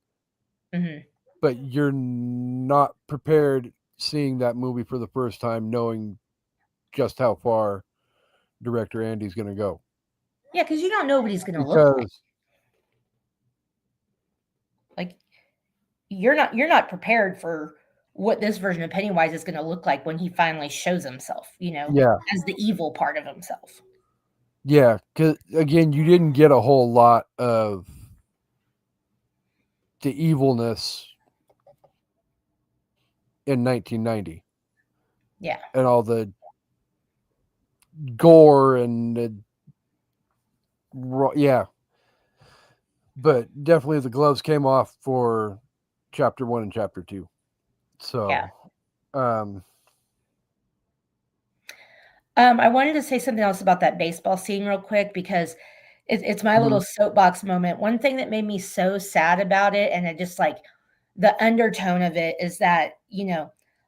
mhm. but you're not prepared seeing that movie for the first time, knowing just how far director Andy's going to go. Yeah, because you don't know what he's gonna look like. Because Like you're not prepared for what this version of Pennywise is gonna look like when he finally shows himself, yeah, as the evil part of himself. yeah, because again, you didn't get a whole lot of to evilness in 1990 Yeah. and all the gore and yeah, but definitely the gloves came off for chapter 1 and chapter 2. Yeah. So, um, I wanted to say something else about that baseball scene real quick because it's my little mhm, soapbox moment. One thing that made me so sad about it, and it just like the undertone of it is that,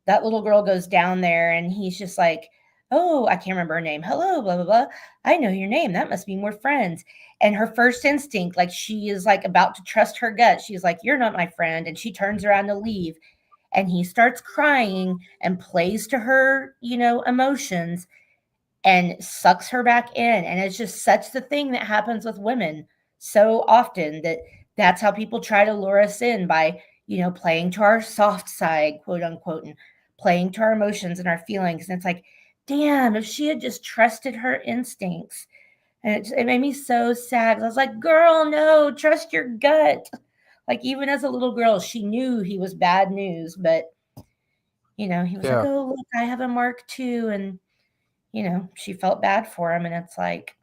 that little girl goes down there and he's just like, oh, I can't remember her name. Hello, blah, blah, blah. I know your name. That must mean we're friends. And her first instinct, like she is like about to trust her gut. She's like, you're not my friend. And she turns around to leave. And he starts crying and plays to her, emotions and sucks her back in. And it's just such the thing that happens with women so often that's how people try to lure us in by, playing to our soft side, quote unquote, and playing to our emotions and our feelings. And it's like, damn, if she had just trusted her instincts. And it made me so sad. I was like, girl, no, trust your gut. Like, even as a little girl, she knew he was bad news, but, he was like, yeah, oh, look, I have a mark too. And she felt bad for him. And it's like,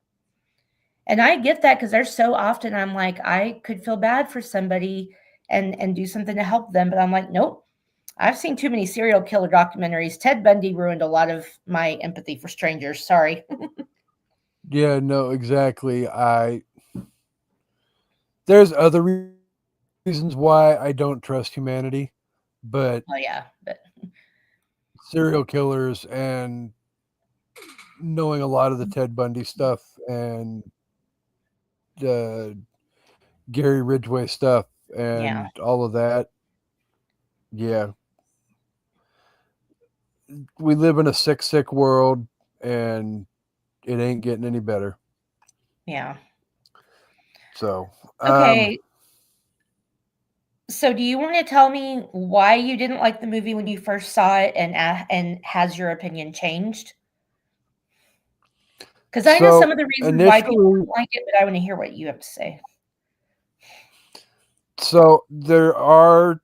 and I get that because there's so often I'm like, I could feel bad for somebody and do something to help them. But I'm like, nope. I've seen too many serial killer documentaries. Ted Bundy ruined a lot of my empathy for strangers. Sorry. yeah, no, exactly. There's other reasons why I don't trust humanity, but Oh yeah. But serial killers and knowing a lot of the Ted Bundy stuff and the Gary Ridgway stuff yeah. and all of that, yeah, we live in a sick, sick world, and it ain't getting any better. Yeah. So, Okay. So do you want to tell me why you didn't like the movie when you first saw it and has your opinion changed? Because I know some so of the reasons why people initially, don't like it, but I want to hear what you have to say. so there are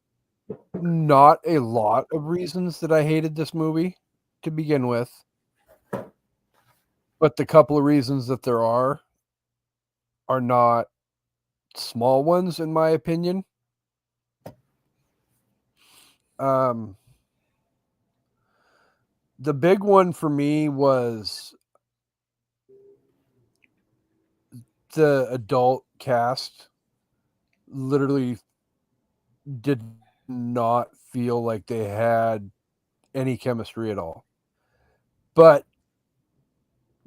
not a lot of reasons that I hated this movie to begin with, but the couple of reasons that there are not small ones in my opinion. Um, the big one for me was the adult cast literally did not feel like they had any chemistry at all. But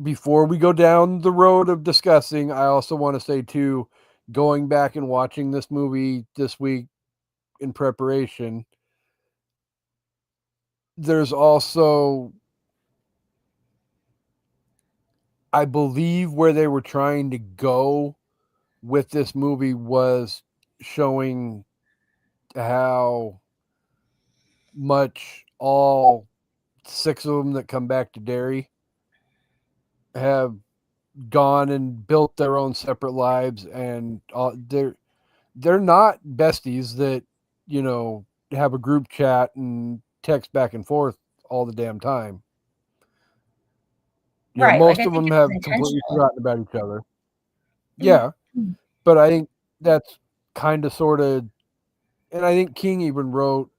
before we go down the road of discussing, I also want to say too, going back and watching this movie this week in preparation, there's also, I believe, where they were trying to go with this movie was showing how much all six of them that come back to Derry have gone and built their own separate lives, and they're not besties that have a group chat and text back and forth all the damn time. Right. Like Most I of think them it was have completely intentional. forgotten about each other. Mm. Yeah, but I think that's kind of sort of, and I think King even wrote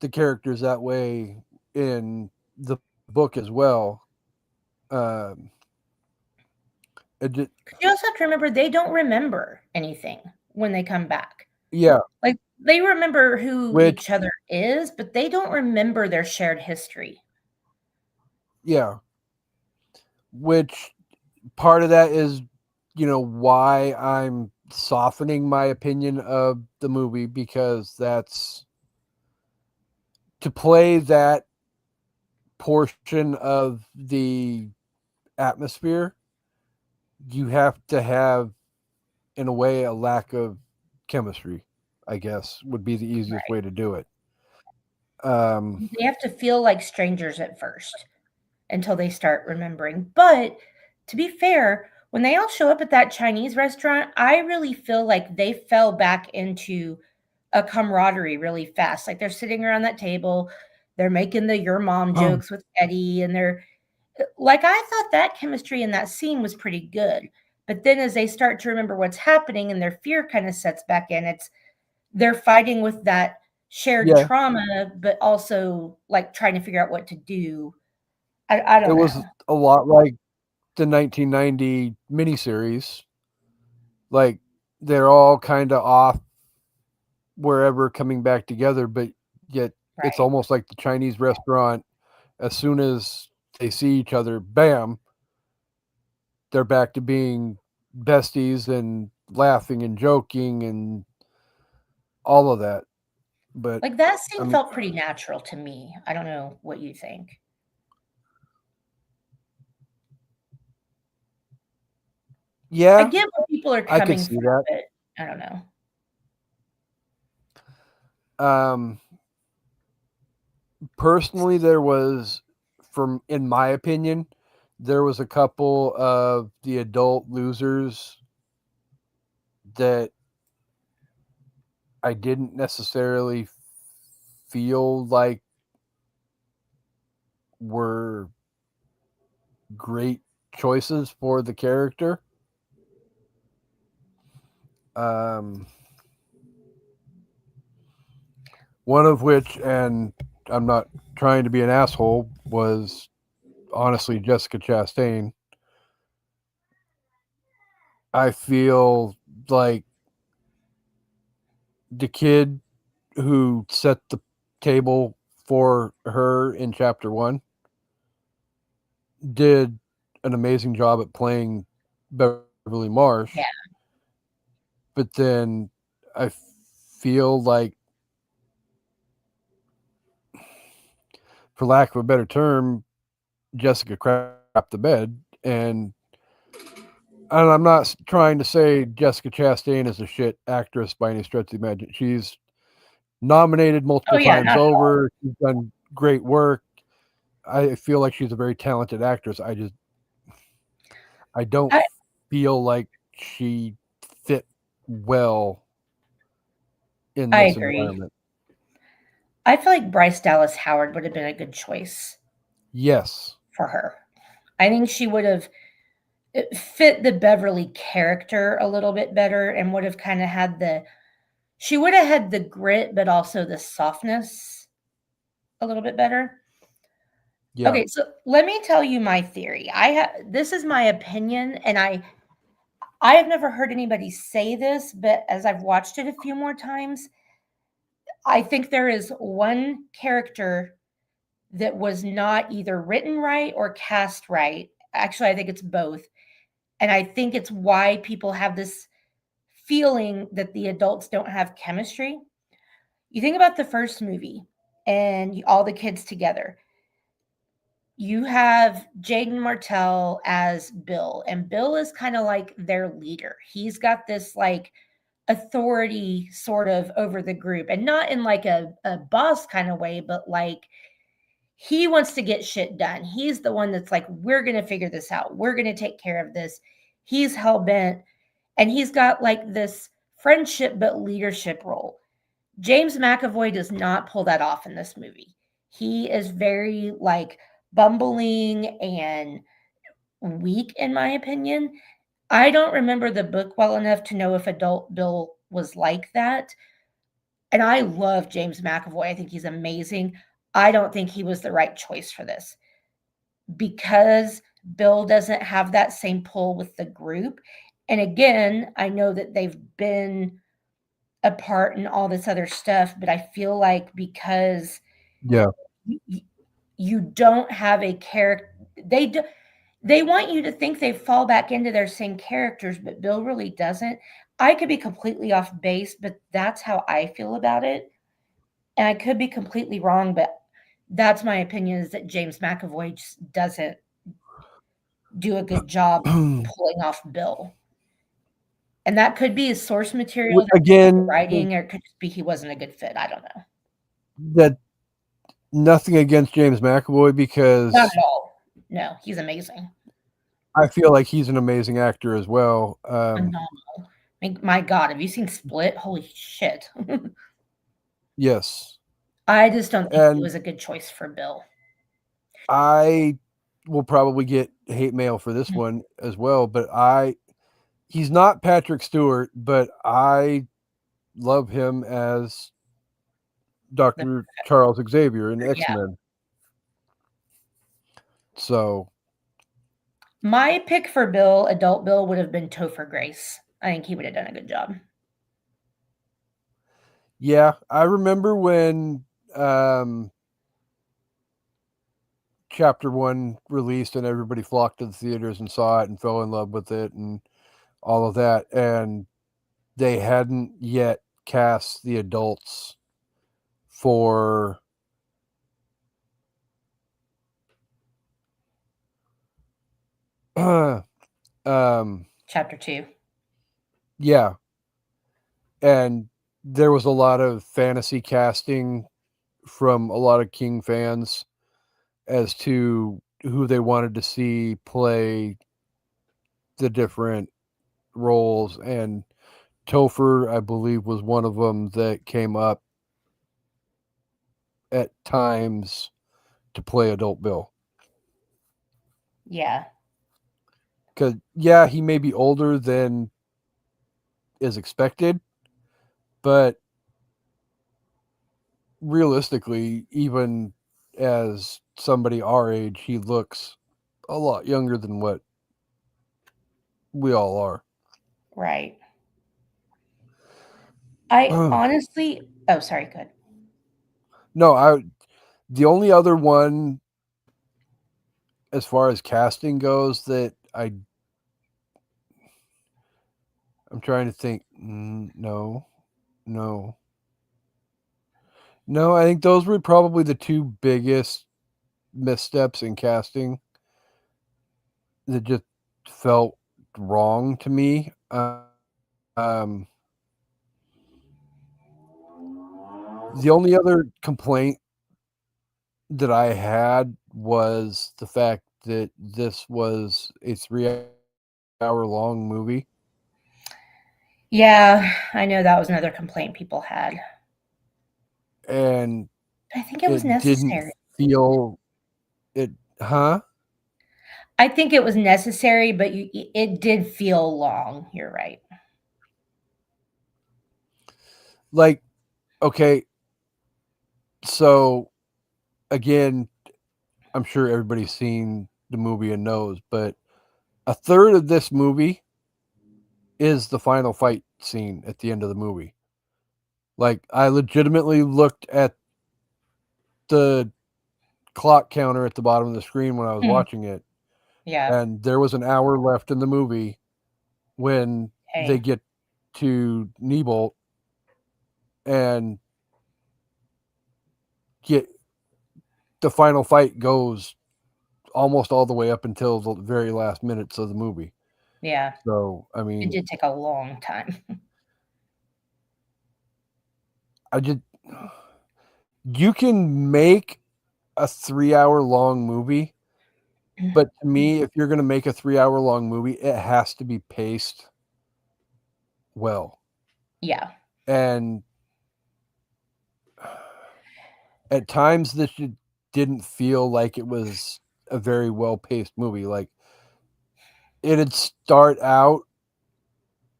the characters that way in the book as well. Um, it just, You also have to remember they don't remember anything when they come back. yeah, Like they remember who which each other is, but they don't remember their shared history. yeah, which part of that is why I'm softening my opinion of the movie, because that's to play that portion of the atmosphere, you have to have, in a way, a lack of chemistry, I guess would be the easiest Right. way to do it. Um, They have to feel like strangers at first until they start remembering. But to be fair, when they all show up at that Chinese restaurant, I really feel like they fell back into a camaraderie really fast. Like they're sitting around that table, they're making the your mom jokes with Eddie, and they're like, I thought that chemistry in that scene was pretty good. But then as they start to remember what's happening and their fear kind of sets back in, they're fighting with that shared Yeah, trauma, but also like trying to figure out what to do. I it don't was know. a lot like the 1990 miniseries. Like they're all kind of off wherever coming back together, but yet it's Right. almost like the Chinese restaurant. As soon as they see each other, bam, they're back to being besties and laughing and joking and all of that. But Like that I scene mean, felt pretty natural to me. I don't know what you think. I yeah, get where people are I could coming see from, that. but I don't know. Um, Personally, there was, from in my opinion, there was a couple of the adult losers that I didn't necessarily feel like were great choices for the character. Um, one of which, and I'm not trying to be an asshole, was honestly Jessica Chastain. I feel like the kid who set the table for her in chapter one did an amazing job at playing Beverly Marsh, Yeah, but then I feel like, for lack of a better term, Jessica crapped the bed. And I'm not trying to say Jessica Chastain is a shit actress by any stretch of the imagination. She's nominated oh multiple yeah, times not at all. over. She's done great work. I feel like she's a very talented actress. I don't I feel like she fit well in I this agree. environment. I feel like Bryce Dallas Howard would have been a good choice Yes. for her. I think she would have fit the Beverly character a little bit better and would have kind of had she would have had the grit, but also the softness a little bit better. Yeah. Okay, so let me tell you my theory. This is my opinion, and I have never heard anybody say this, but as I've watched it a few more times, I think there is one character that was not either written right or cast right. Actually, I think it's both. And I think it's why people have this feeling that the adults don't have chemistry. You think about the first movie and all the kids together. You have Jaden Martell as Bill, and Bill is kind of like their leader. He's got this like authority sort of over the group, and not in like a boss kind of way, but like he wants to get shit done. He's the one that's like, we're going to figure this out. We're going to take care of this. He's hell bent, and he's got like this friendship but leadership role. James McAvoy does not pull that off in this movie. He is very like bumbling and weak, in my opinion. I don't remember the book well enough to know if adult Bill was like that. And I love James McAvoy. I think he's amazing. I don't think he was the right choice for this because Bill doesn't have that same pull with the group. And again, I know that they've been apart and all this other stuff, but I feel like because Yeah. you, you don't have a character, they want you to think they fall back into their same characters, but Bill really doesn't. I could be completely off base, but that's how I feel about it. And I could be completely wrong, but that's my opinion is that James McAvoy just doesn't do a good job pulling off Bill. And that could be his source material, that could be the Again, writing, or it could just be he wasn't a good fit. I don't know. that nothing against James McAvoy Not because at all. No, he's amazing. I feel like he's an amazing actor as well. Phenomenal. My God, have you seen Split? Holy shit. Yes, I just don't think it and was a good choice for Bill. I will probably get hate mail for this one as well, but he's not Patrick Stewart, but I love him as The- Dr. Charles Xavier in Yeah. X-Men. So, My pick for Bill, adult Bill, would have been Topher Grace. I think he would have done a good job. yeah, I remember when um chapter 1 released and everybody flocked to the theaters and saw it and fell in love with it and all of that, and they hadn't yet cast the adults for um Chapter 2. yeah, and there was a lot of fantasy casting from a lot of King fans as to who they wanted to see play the different roles, and Topher, I believe, was one of them that came up at times to play adult Bill. Yeah. Because, yeah, he may be older than is expected, but realistically, even as somebody our age, he looks a lot younger than what we all are. Right. I honestly, oh, sorry, good. No, the only other one as far as casting goes that I'm trying to think. No, no, no. I think those were probably the two biggest missteps in casting that just felt wrong to me. The only other complaint that I had was the fact that this was a 3-hour long movie, Yeah, I know that was another complaint people had. and I think it was it didn't necessary. feel it. Huh? I think it was necessary, but it did feel long. You're right. Like, okay, so again, I'm sure everybody's seen the movie and knows, but a third of this movie is the final fight scene at the end of the movie. Like, I legitimately looked at the clock counter at the bottom of the screen when I was Hmm. watching it, Yeah. and there was an hour left in the movie when they Hey. get to Nebolt and get the final fight goes almost all the way up until the very last minutes of the movie. Yeah. So, I It mean, did take a long time. I just you can make a 3-hour long movie, but to me, if you're gonna make a 3-hour long movie, it has to be paced well. Yeah. And at times, this just didn't feel like it was a very well-paced movie. Like, it'd start out,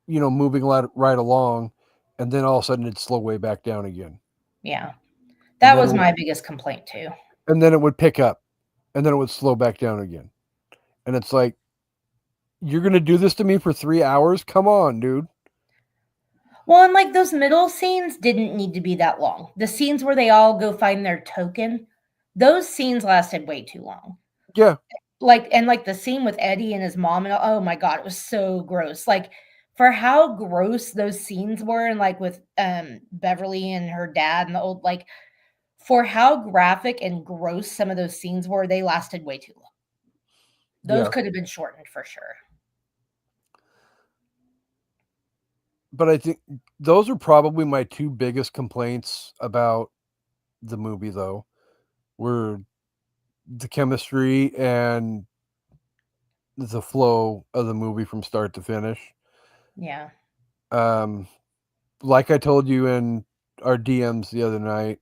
moving right along, and then all of a sudden it'd slow way back down again. Yeah. And That then it was would my biggest complaint too. pick up, and then it would slow back down again. And it's like, "You're gonna do this to me for 3 hours? Come on, dude." Well, and like those middle scenes didn't need to be that long. The scenes where they all go find their token, those scenes lasted way too long. Yeah, Like the scene with Eddie and his mom, and oh my god, it was so gross. Like for how gross those scenes were, and like with Beverly and her dad and the old, like for how graphic and gross some of those scenes were, they lasted way too long. Those yeah. could have been shortened for sure. But I think those are probably my 2 biggest complaints about the movie, though, were the chemistry and the flow of the movie from start to finish. Yeah. Um, like I told you in our DMs the other night,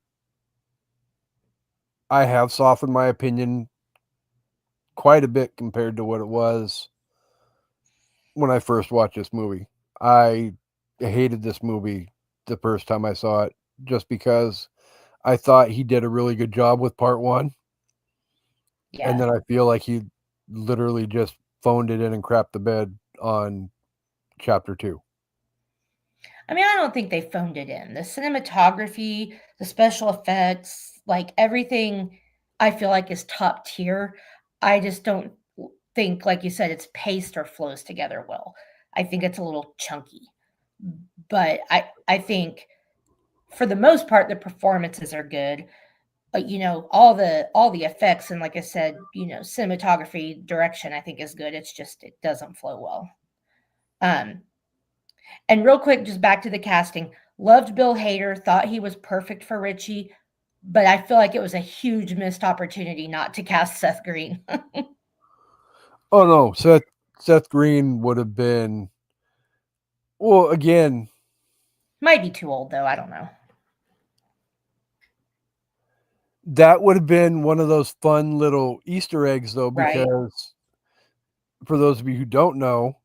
I have softened my opinion quite a bit compared to what it was when I first watched this movie. I hated this movie the first time I saw it just because I thought he did a really good job with part 1, and Yeah. then I feel like he literally just phoned it in and crapped the bed on chapter 2. I mean, I don't think they phoned it in. The cinematography, the special effects, like everything, I feel like is top tier. I just don't think, like you said, it's paced or flows together well. I think it's a little chunky. But I think for the most part, the performances are good. All the effects and like I said, cinematography direction I think is good. It's just it doesn't flow well. Um, And real quick, just back to the casting. Loved Bill Hader, thought he was perfect for Richie, but I feel like it was a huge missed opportunity not to cast Seth Green. Oh no, Seth Green would have been, well, again, Might be too old though. I don't know. that would have been one of those fun little Easter eggs though, Right. because for those of you who don't know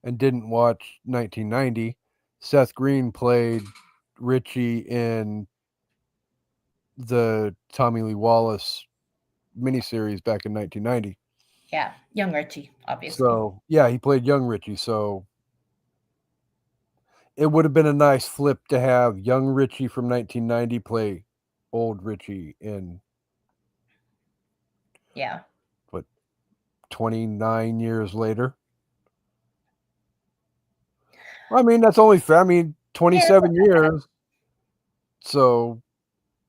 and didn't watch 1990, Seth Green played Richie in the Tommy Lee Wallace miniseries back in 1990. Yeah. Young Richie, obviously. So, yeah, he played young Richie. So, it would have been a nice flip to have young Richie from 1990 play old Richie in Yeah. what, 29 years later. I mean, that's only fair. I mean, Yeah, it's 27 not that bad. years. So,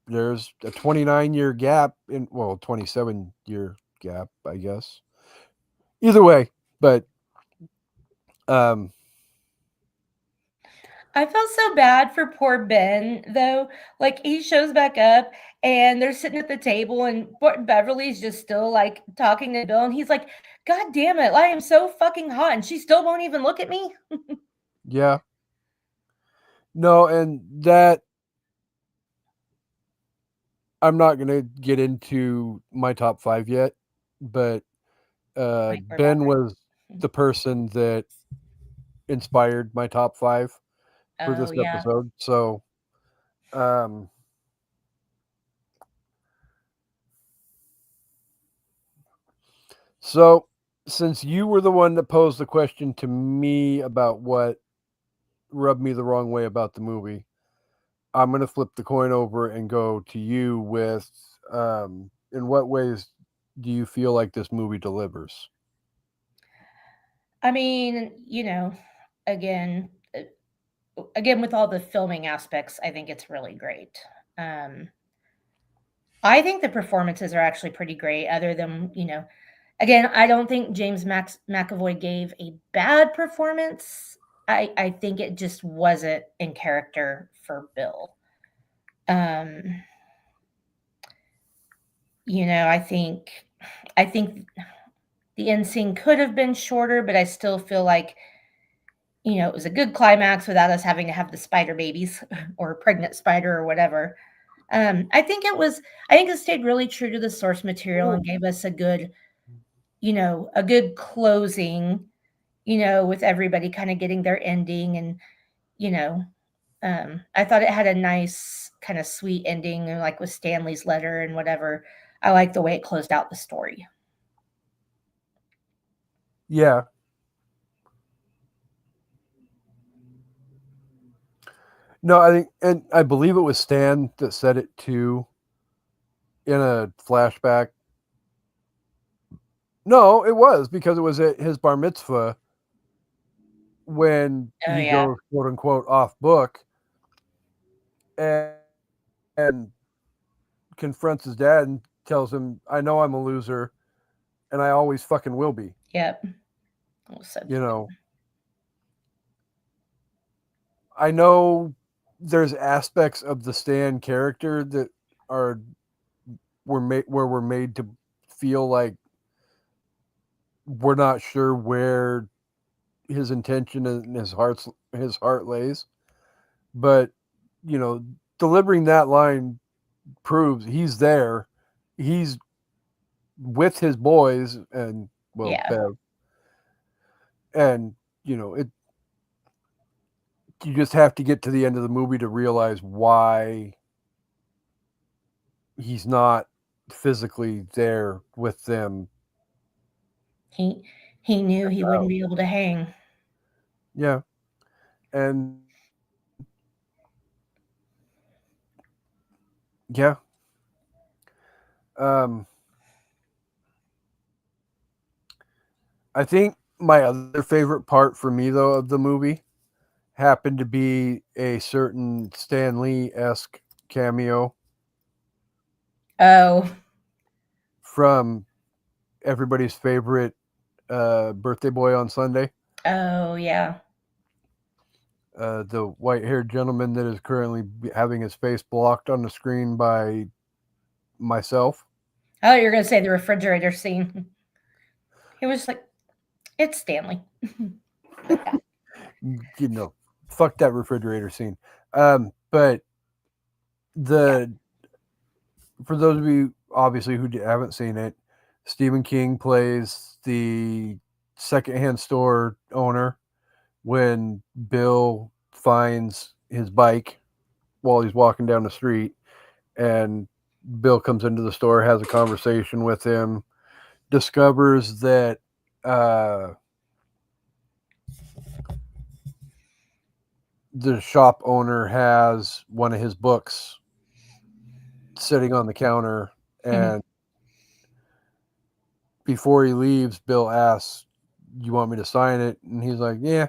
there's a 29-year gap in, well, 27-year gap, I guess. Either way, but um I felt so bad for poor Ben though. Like he shows back up and they're sitting at the table and Beverly's just still like talking to Bill and he's like, God damn it, I am so fucking hot and she still won't even look at me. yeah. No, and that I'm not going to get into my top 5 yet, but Like we're about Ben was ready. the person that inspired my top 5 for Oh this yeah. episode. So, um so since you were the one that posed the question to me about what rubbed me the wrong way about the movie, I'm going to flip the coin over and go to you with in what ways do you feel like this movie delivers? I mean, again, again with all the filming aspects, I think it's really great. Um, I think the performances are actually pretty great. Other than again, I don't think James McAvoy gave a bad performance. I think it just wasn't in character for Bill. Um, I think the end scene could have been shorter, but I still feel like it was a good climax without us having to have the spider babies or pregnant spider or whatever. I think it stayed really true to the source material and gave us a good closing, with everybody kind of getting their ending. And, you know, I thought it had a nice kind of sweet ending, like with Stanley's letter and whatever. I like the way it closed out the story. Yeah. No, I think, and I believe it was Stan that said it too in a flashback. No, it was because it was at his bar mitzvah when Oh, he yeah. goes quote unquote off book and confronts his dad and tells him, "I know I'm a loser, and I always fucking will be." Yep. It was so You cute. know, I know there's aspects of the Stan character that are were made where we're made to feel like we're not sure where his intention and his heart lays. But delivering that line proves he's there. He's with his boys and well, Yeah. Bev, and it. You just have to get to the end of the movie to realize why he's not physically there with them. He he knew he wouldn't be able to hang. Yeah, and yeah, um, I think my other favorite part for me though of the movie happened to be a certain Stan Lee esque cameo Oh, from everybody's favorite birthday boy on Sunday. oh yeah. The white haired gentleman that is currently having his face blocked on the screen by myself. Oh, you're gonna say the refrigerator scene. He was like, "It's Stanley." But yeah, You know, fuck that refrigerator scene. But yeah. the for those of you obviously who haven't seen it, Stephen King plays the secondhand store owner when Bill finds his bike while he's walking down the street, and Bill comes into the store, has a conversation with him, discovers that uh, the shop owner has one of his books sitting on the counter, and before he leaves, Bill asks, "You want me to sign it?" And he's like, "Yeah,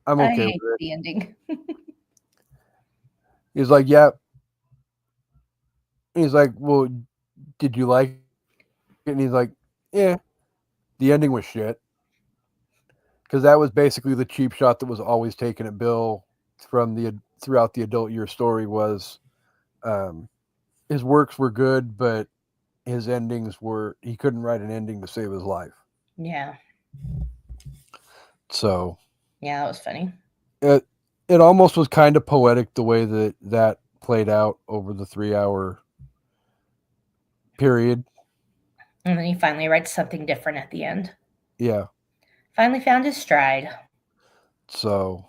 I'm I okay with hate it." the ending. He's like, "Yeah." He's like, "Well, did you like it?" And he's like, "Yeah." The ending was shit because that was basically the cheap shot that was always taken at Bill from the throughout the adult year story was um, his works were good, but his endings were he couldn't write an ending to save his life. Yeah, So yeah, that was funny. it it almost was kind of poetic the way that played out over the 3 hour period. And then he finally writes something different at the end. Yeah. Finally found his stride. So,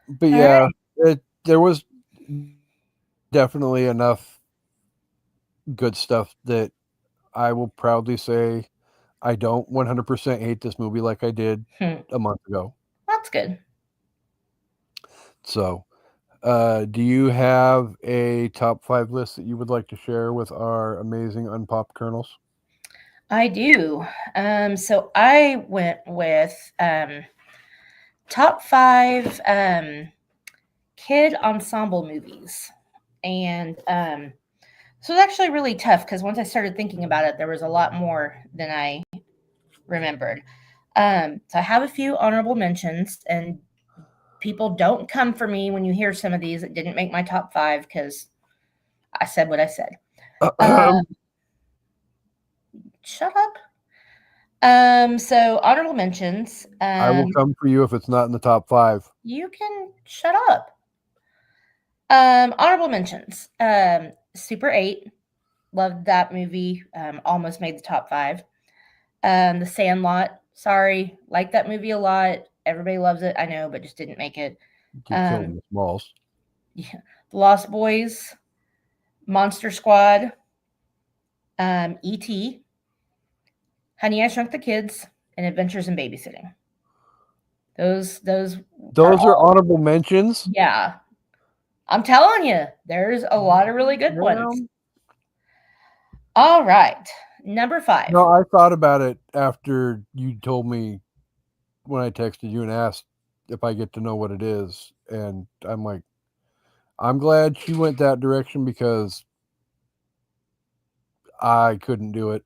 but All right. yeah, there was definitely enough good stuff that I will proudly say I don't 100% hate this movie like I did Hmm. a month ago. That's good. So, do you have a top five list that you would like to share with our amazing unpopped kernels? I do. So I went with top five kid ensemble movies. And so it's actually really tough because once I started thinking about it, there was a lot more than I remembered. So I have a few honorable mentions, and people don't come for me when you hear some of these that didn't make my top five because I said what I said. Uh, Shut up. So honorable mentions. I will come for you if it's not in the top five. You can shut up. Honorable mentions. Super 8. Loved that movie. Almost made the top five. The Sandlot. Sorry, like that movie a lot. Everybody loves it. I know, but just didn't make it. Get killed in the smalls. Yeah. The Lost Boys, Monster Squad, E.T., Honey I Shrunk the Kids, and Adventures in Babysitting. Those are Those are all. honorable mentions. Yeah, I'm telling you, there's a lot of really good ones. Well, All right, number five. no, I thought about it after you told me when I texted you and asked if I get to know what it is, and I'm like, I'm glad she went that direction because I couldn't do it.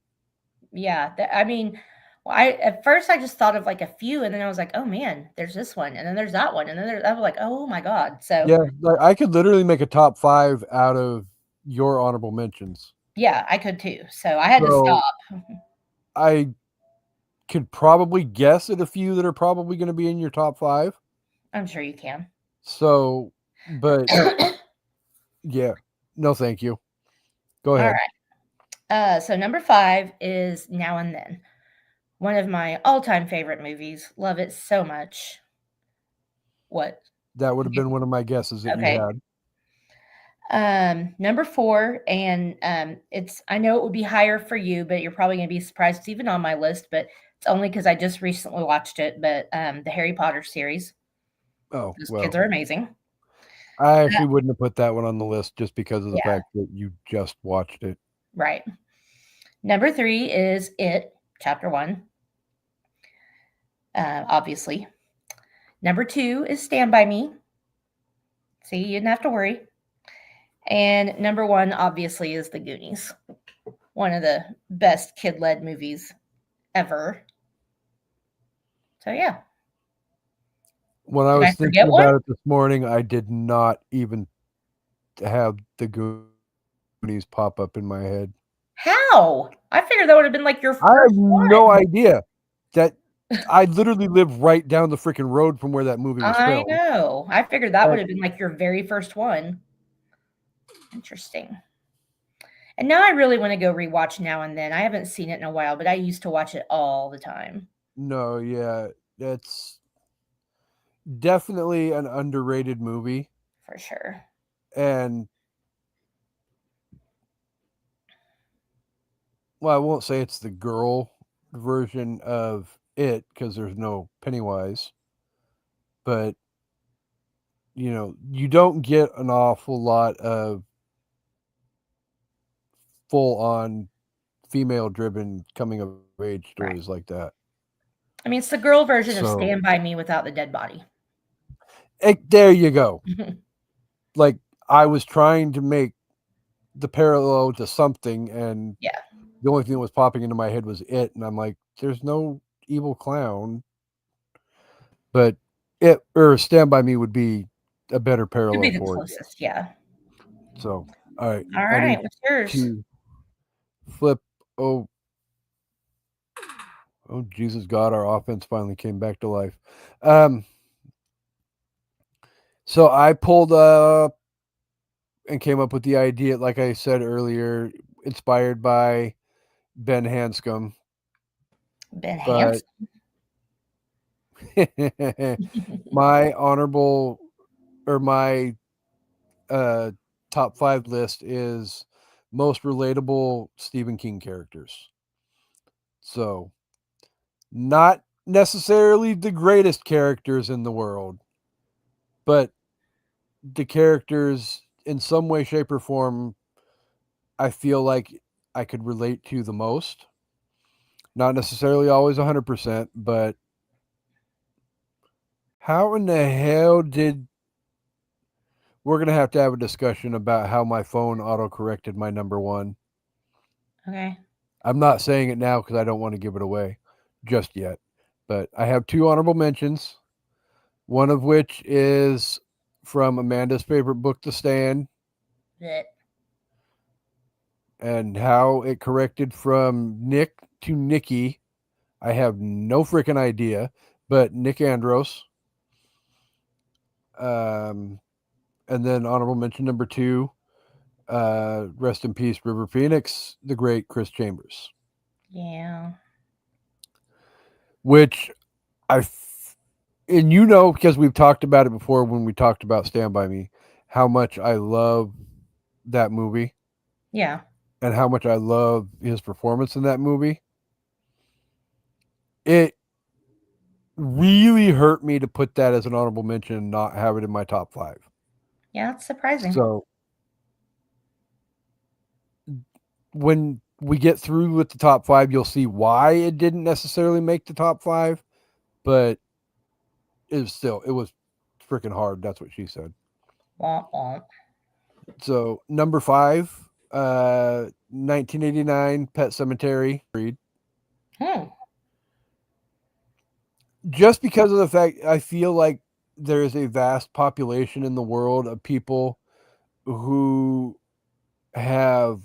Yeah, I mean, well, I at first I just thought of like a few, and then I was like, oh man, there's this one, and then there's that one, and then I was like, oh my god. So Yeah, like I could literally make a top five out of your honorable mentions. Yeah, I could too. So I had to So stop. I could probably guess at a few that are probably going to be in your top 5. I'm sure you can. So, but All yeah, no, thank you. Go ahead. right. So number 5 is Now and Then. One of my all-time favorite movies. Love it so much. What? That would have been one of my guesses that you Okay. had. Number 4, and it's I know it would be higher for you, but you're probably gonna be surprised it's even on my list, but it's only because I just recently watched it. But the Harry Potter series. Oh, Those kids well, are amazing. I actually wouldn't have put that one on the list just because of the Yeah, fact that you just watched it. right. Number 3 is It, Chapter 1, obviously. Number 2 is Stand By Me. See, you didn't have to worry. And number 1, obviously, is The Goonies. One of the best kid-led movies ever. So yeah. When I Did I was forget thinking one? about it this morning, I did not even have the Goonies pop up in my head. How? I figured that would have been like your I have first no one. idea that I literally live right down the freaking road from where that movie was I filmed. know. I figured that would And have been like your very first one. Interesting. And now I really want to go rewatch Now and Then. I haven't seen it in a while, but I used to watch it all the time no, yeah, it's definitely an underrated movie. for sure. And well, I won't say it's the girl version of it because there's no Pennywise, but you don't get an awful lot of full on female driven coming of age Right. stories like that. I mean, it's the girl version of So Stand By Me without the dead body. there you go. Like I was trying to make the parallel to something, and Yeah. the only thing that was popping into my head was it, and I'm like, there's no evil clown, but it or Stand By Me would be a better Could be parallel the for it. closest. Yeah. So, all right, All I right. need What's yours? to flip. Oh, oh, Jesus God, our offense finally came back to life. Um, so I pulled up and came up with the idea, like I said earlier, inspired by Ben Hanscom, Ben but Hanson. my honorable or my uh top 5 list is most relatable Stephen King characters. So, not necessarily the greatest characters in the world, but the characters in some way, shape, or form I feel like I could relate to the most. Not necessarily always 100%, but how in the hell did we're going to have a discussion about how my phone auto corrected my number 1. Okay. I'm not saying it now because I don't want to give it away just yet. But I have 2 honorable mentions, one of which is from Amanda's favorite book, The Stand, That. and how it corrected from Nick to Nikki. I have no freaking idea, but Nick Andros. Um, and then honorable mention number 2, rest in peace, River Phoenix, the great Chris Chambers, Yeah. which and because we've talked about it before when we talked about Stand By Me, how much I love that movie Yeah. and how much I love his performance in that movie. It really hurt me to put that as an honorable mention and not have it in my top 5. Yeah. It's surprising. So when we get through with the top 5, you'll see why it didn't necessarily make the top 5, but it was freaking hard. That's what she said. Womp womp. So number 5, 1989 Pet Cemetery. Hmm. Just because of the fact I feel like there is a vast population in the world of people who have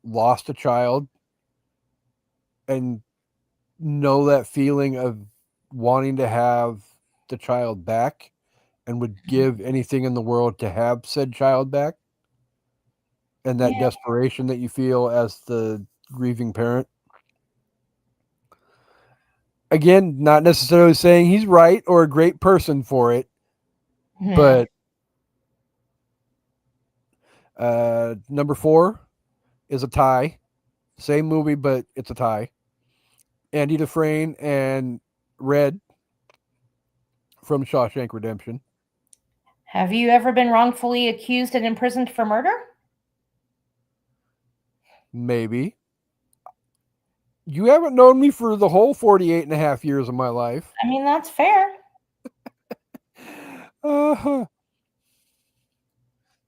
lost a child and know that feeling of wanting to have the child back and would give anything in the world to have said child back, and that Yeah. desperation that you feel as the grieving parent. Again, not necessarily saying he's right or a great person for it, Hmm. but number 4 is a tie. Same movie, but it's a tie. Andy Dufresne and Red from Shawshank Redemption. Have you ever been wrongfully accused and imprisoned for murder? Maybe. You haven't known me for the whole 48 and a half years of my life. I mean, that's fair. Uh-huh.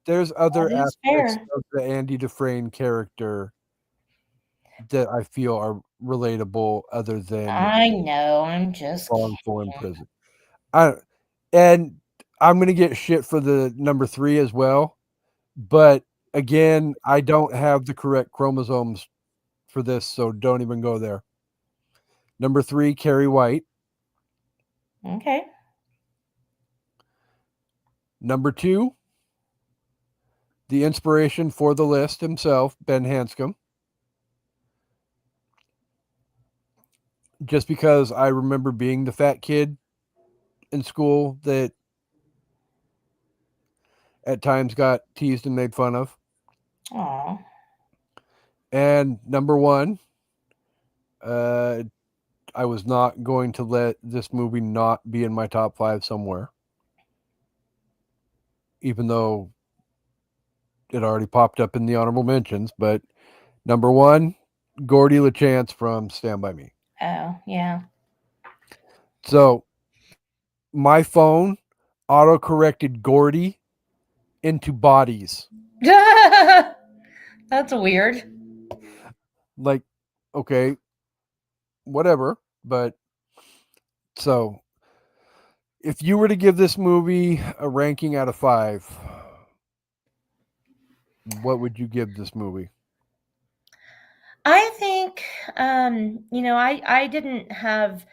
There's other That is aspects fair. of the Andy Dufresne character that I feel are relatable other than I know. I'm just wrongful kidding. imprisonment. I and I'm gonna get shit for the number 3 as well, but again, I don't have the correct chromosomes for this, so don't even go there. Number 3, Carrie White. Okay. Number 2, the inspiration for the list himself, Ben Hanscom. Just because I remember being the fat kid in school that at times got teased and made fun of. Aw. And number 1, uh, I was not going to let this movie not be in my top 5 somewhere, even though it already popped up in the honorable mentions. But number 1, Gordy LaChance from Stand By Me. Oh, yeah. So my phone auto corrected Gordy into bodies. That's weird. Like, okay, whatever. But so if you were to give this movie a ranking out of 5, what would you give this movie? I think, I didn't have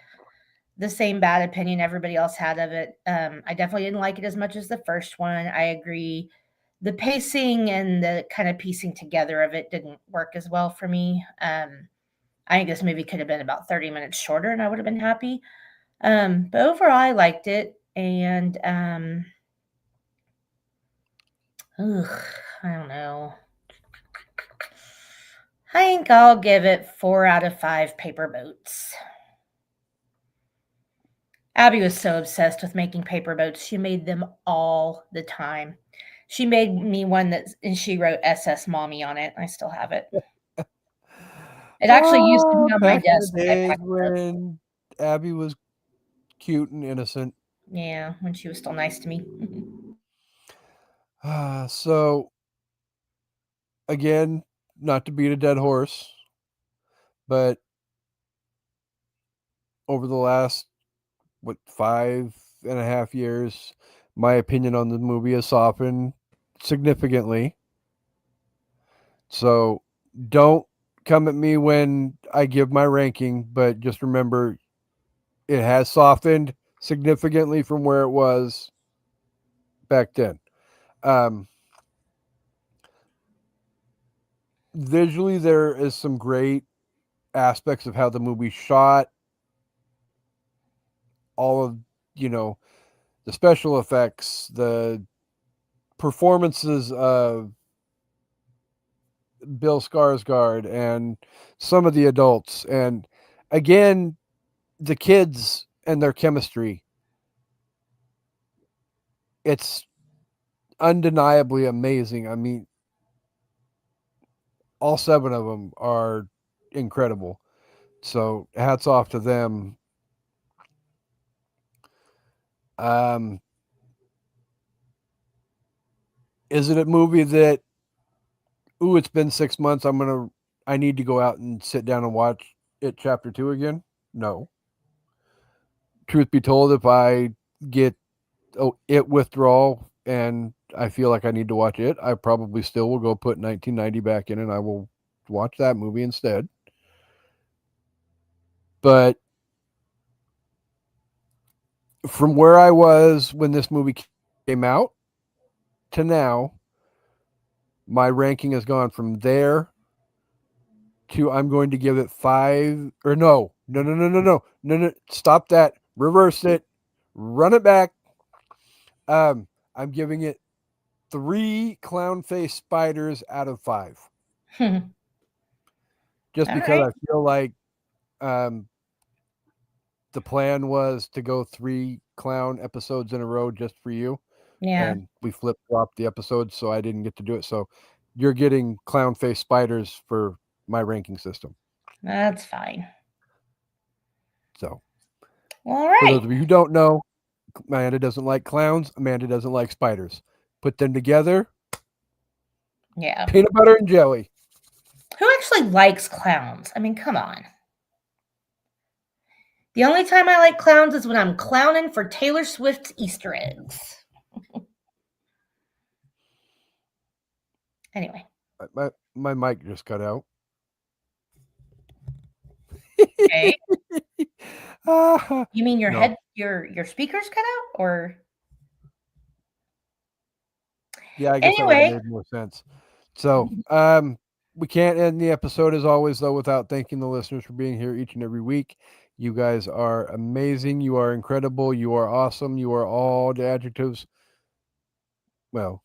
the same bad opinion everybody else had of it. I definitely didn't like it as much as the first one. I agree. The pacing and the kind of piecing together of it didn't work as well for me. I think this movie could have been about 30 minutes shorter and I would have been happy. But overall, I liked it. And ugh, I don't know. I think I'll give it 4 out of 5 paper boats. Abby was so obsessed with making paper boats. She made them all the time. She made me one and she wrote SS Mommy on it. I still have it. It actually used to be on my Back in the desk when I days packed up. when Abby was cute and innocent. Yeah, when she was still nice to me. So again, not to beat a dead horse, but over the last 5.5 years, my opinion on the movie has softened significantly. So don't come at me when I give my ranking, but just remember it has softened significantly from where it was back then. Um, Visually, there is some great aspects of how the movie shot, all of, you know, the special effects, the performances of Bill Skarsgård and some of the adults, and again, the kids and their chemistry. It's undeniably amazing. I mean, all 7 of them are incredible. So hats off to them. Um, is it a movie that, ooh, it's been 6 months, I need to go out and sit down and watch it chapter 2 again? No. Truth be told, if I get it withdrawal and I feel like I need to watch it, I probably still will go put 1990 back in and I will watch that movie instead. But from where I was when this movie came out to now, my ranking has gone from there to I'm going to give it 5 or no. Stop that. Reverse it. Run it back. I'm giving it 3 clown face spiders out of 5. All Just because right. I feel like um, the plan was to go 3 clown episodes in a row just for you, Yeah, and we flip flopped the episodes, so I didn't get to do it. So you're getting clown face spiders for my ranking system. that's fine. So All for those right. of you who don't know, Amanda doesn't like clowns. Amanda doesn't like spiders. Put them together, Yeah. peanut butter and jelly. Who actually likes clowns? I mean, come on. The only time I like clowns is when I'm clowning for Taylor Swift's Easter eggs. Anyway, My mic just cut out. okay. Ah, You mean no. your speakers cut out, or Yeah, I guess that would have anyway? made more sense. So, we can't end the episode as always though without thanking the listeners for being here each and every week. You guys are amazing. You are incredible. You are awesome. You are all the adjectives, well,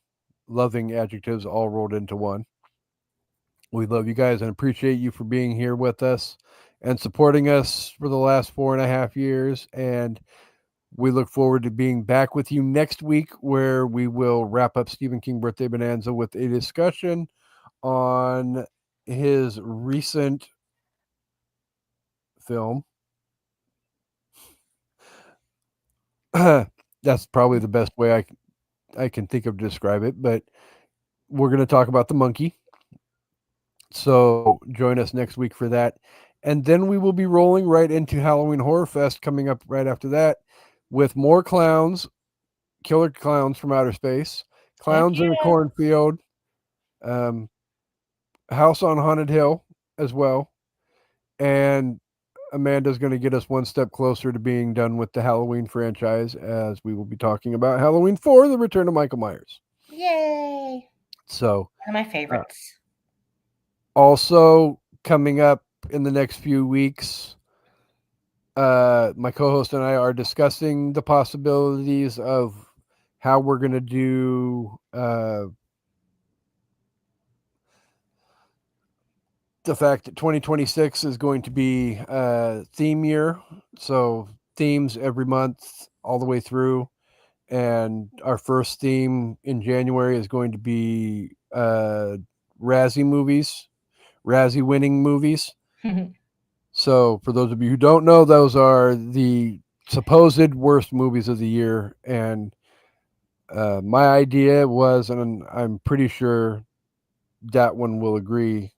loving adjectives all rolled into one. We love you guys and appreciate you for being here with us and supporting us for the last 4.5 years. And we look forward to being back with you next week where we will wrap up Stephen King Birthday Bonanza with a discussion on his recent film. That's probably the best way I can think of to describe it, but we're going to talk about The Monkey. So join us next week for that. And then we will be rolling right into Halloween Horror Fest coming up right after that with more clowns, killer clowns from outer space, Heck clowns in a yeah. cornfield, um, House on Haunted Hill as well. And Amanda's going to get us one step closer to being done with the Halloween franchise as we will be talking about Halloween 4, The Return of Michael Myers. Yay. So, One of my uh, favorites. also coming up in the next few weeks, my co-host and I are discussing the possibilities of how we're going to do the fact that 2026 is going to be theme year. So themes every month all the way through. And our first theme in January is going to be Razzie movies, Razzie winning movies. So for those of you who don't know, those are the supposed worst movies of the year. And my idea was, and I'm pretty sure that one will agree,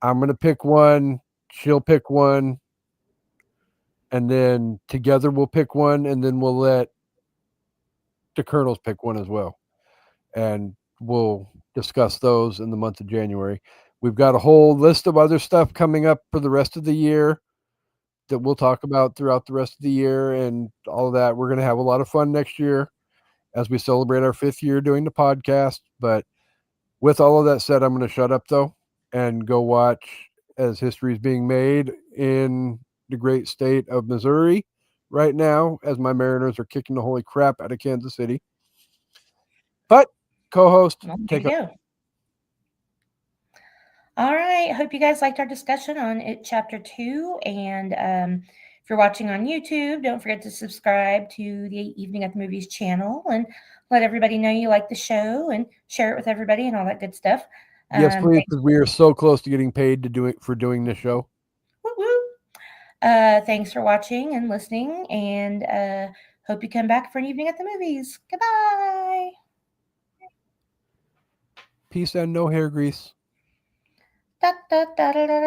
I'm going to pick one, she'll pick one, and then together we'll pick one, and then we'll let the Colonels pick one as well. And we'll discuss those in the month of January. We've got a whole list of other stuff coming up for the rest of the year that we'll talk about throughout the rest of the year and all of that. We're going to have a lot of fun next year as we celebrate our 5th year doing the podcast. But with all of that said, I'm going to shut up though and go watch as history is being made in the great state of Missouri right now as my Mariners are kicking the holy crap out of Kansas City. But co-host, Well, there take you go. All right. Hope you guys liked our discussion on it, chapter 2. And if you're watching on YouTube, don't forget to subscribe to the Evening at the Movies channel and let everybody know you like the show and share it with everybody and all that good stuff. Yes, please, Thanks. because we are so close to getting paid to do it for doing this show. Woo woo. Thanks for watching and listening, and hope you come back for an Evening at the Movies. Goodbye. Peace and no hair grease. Da, da, da, da, da.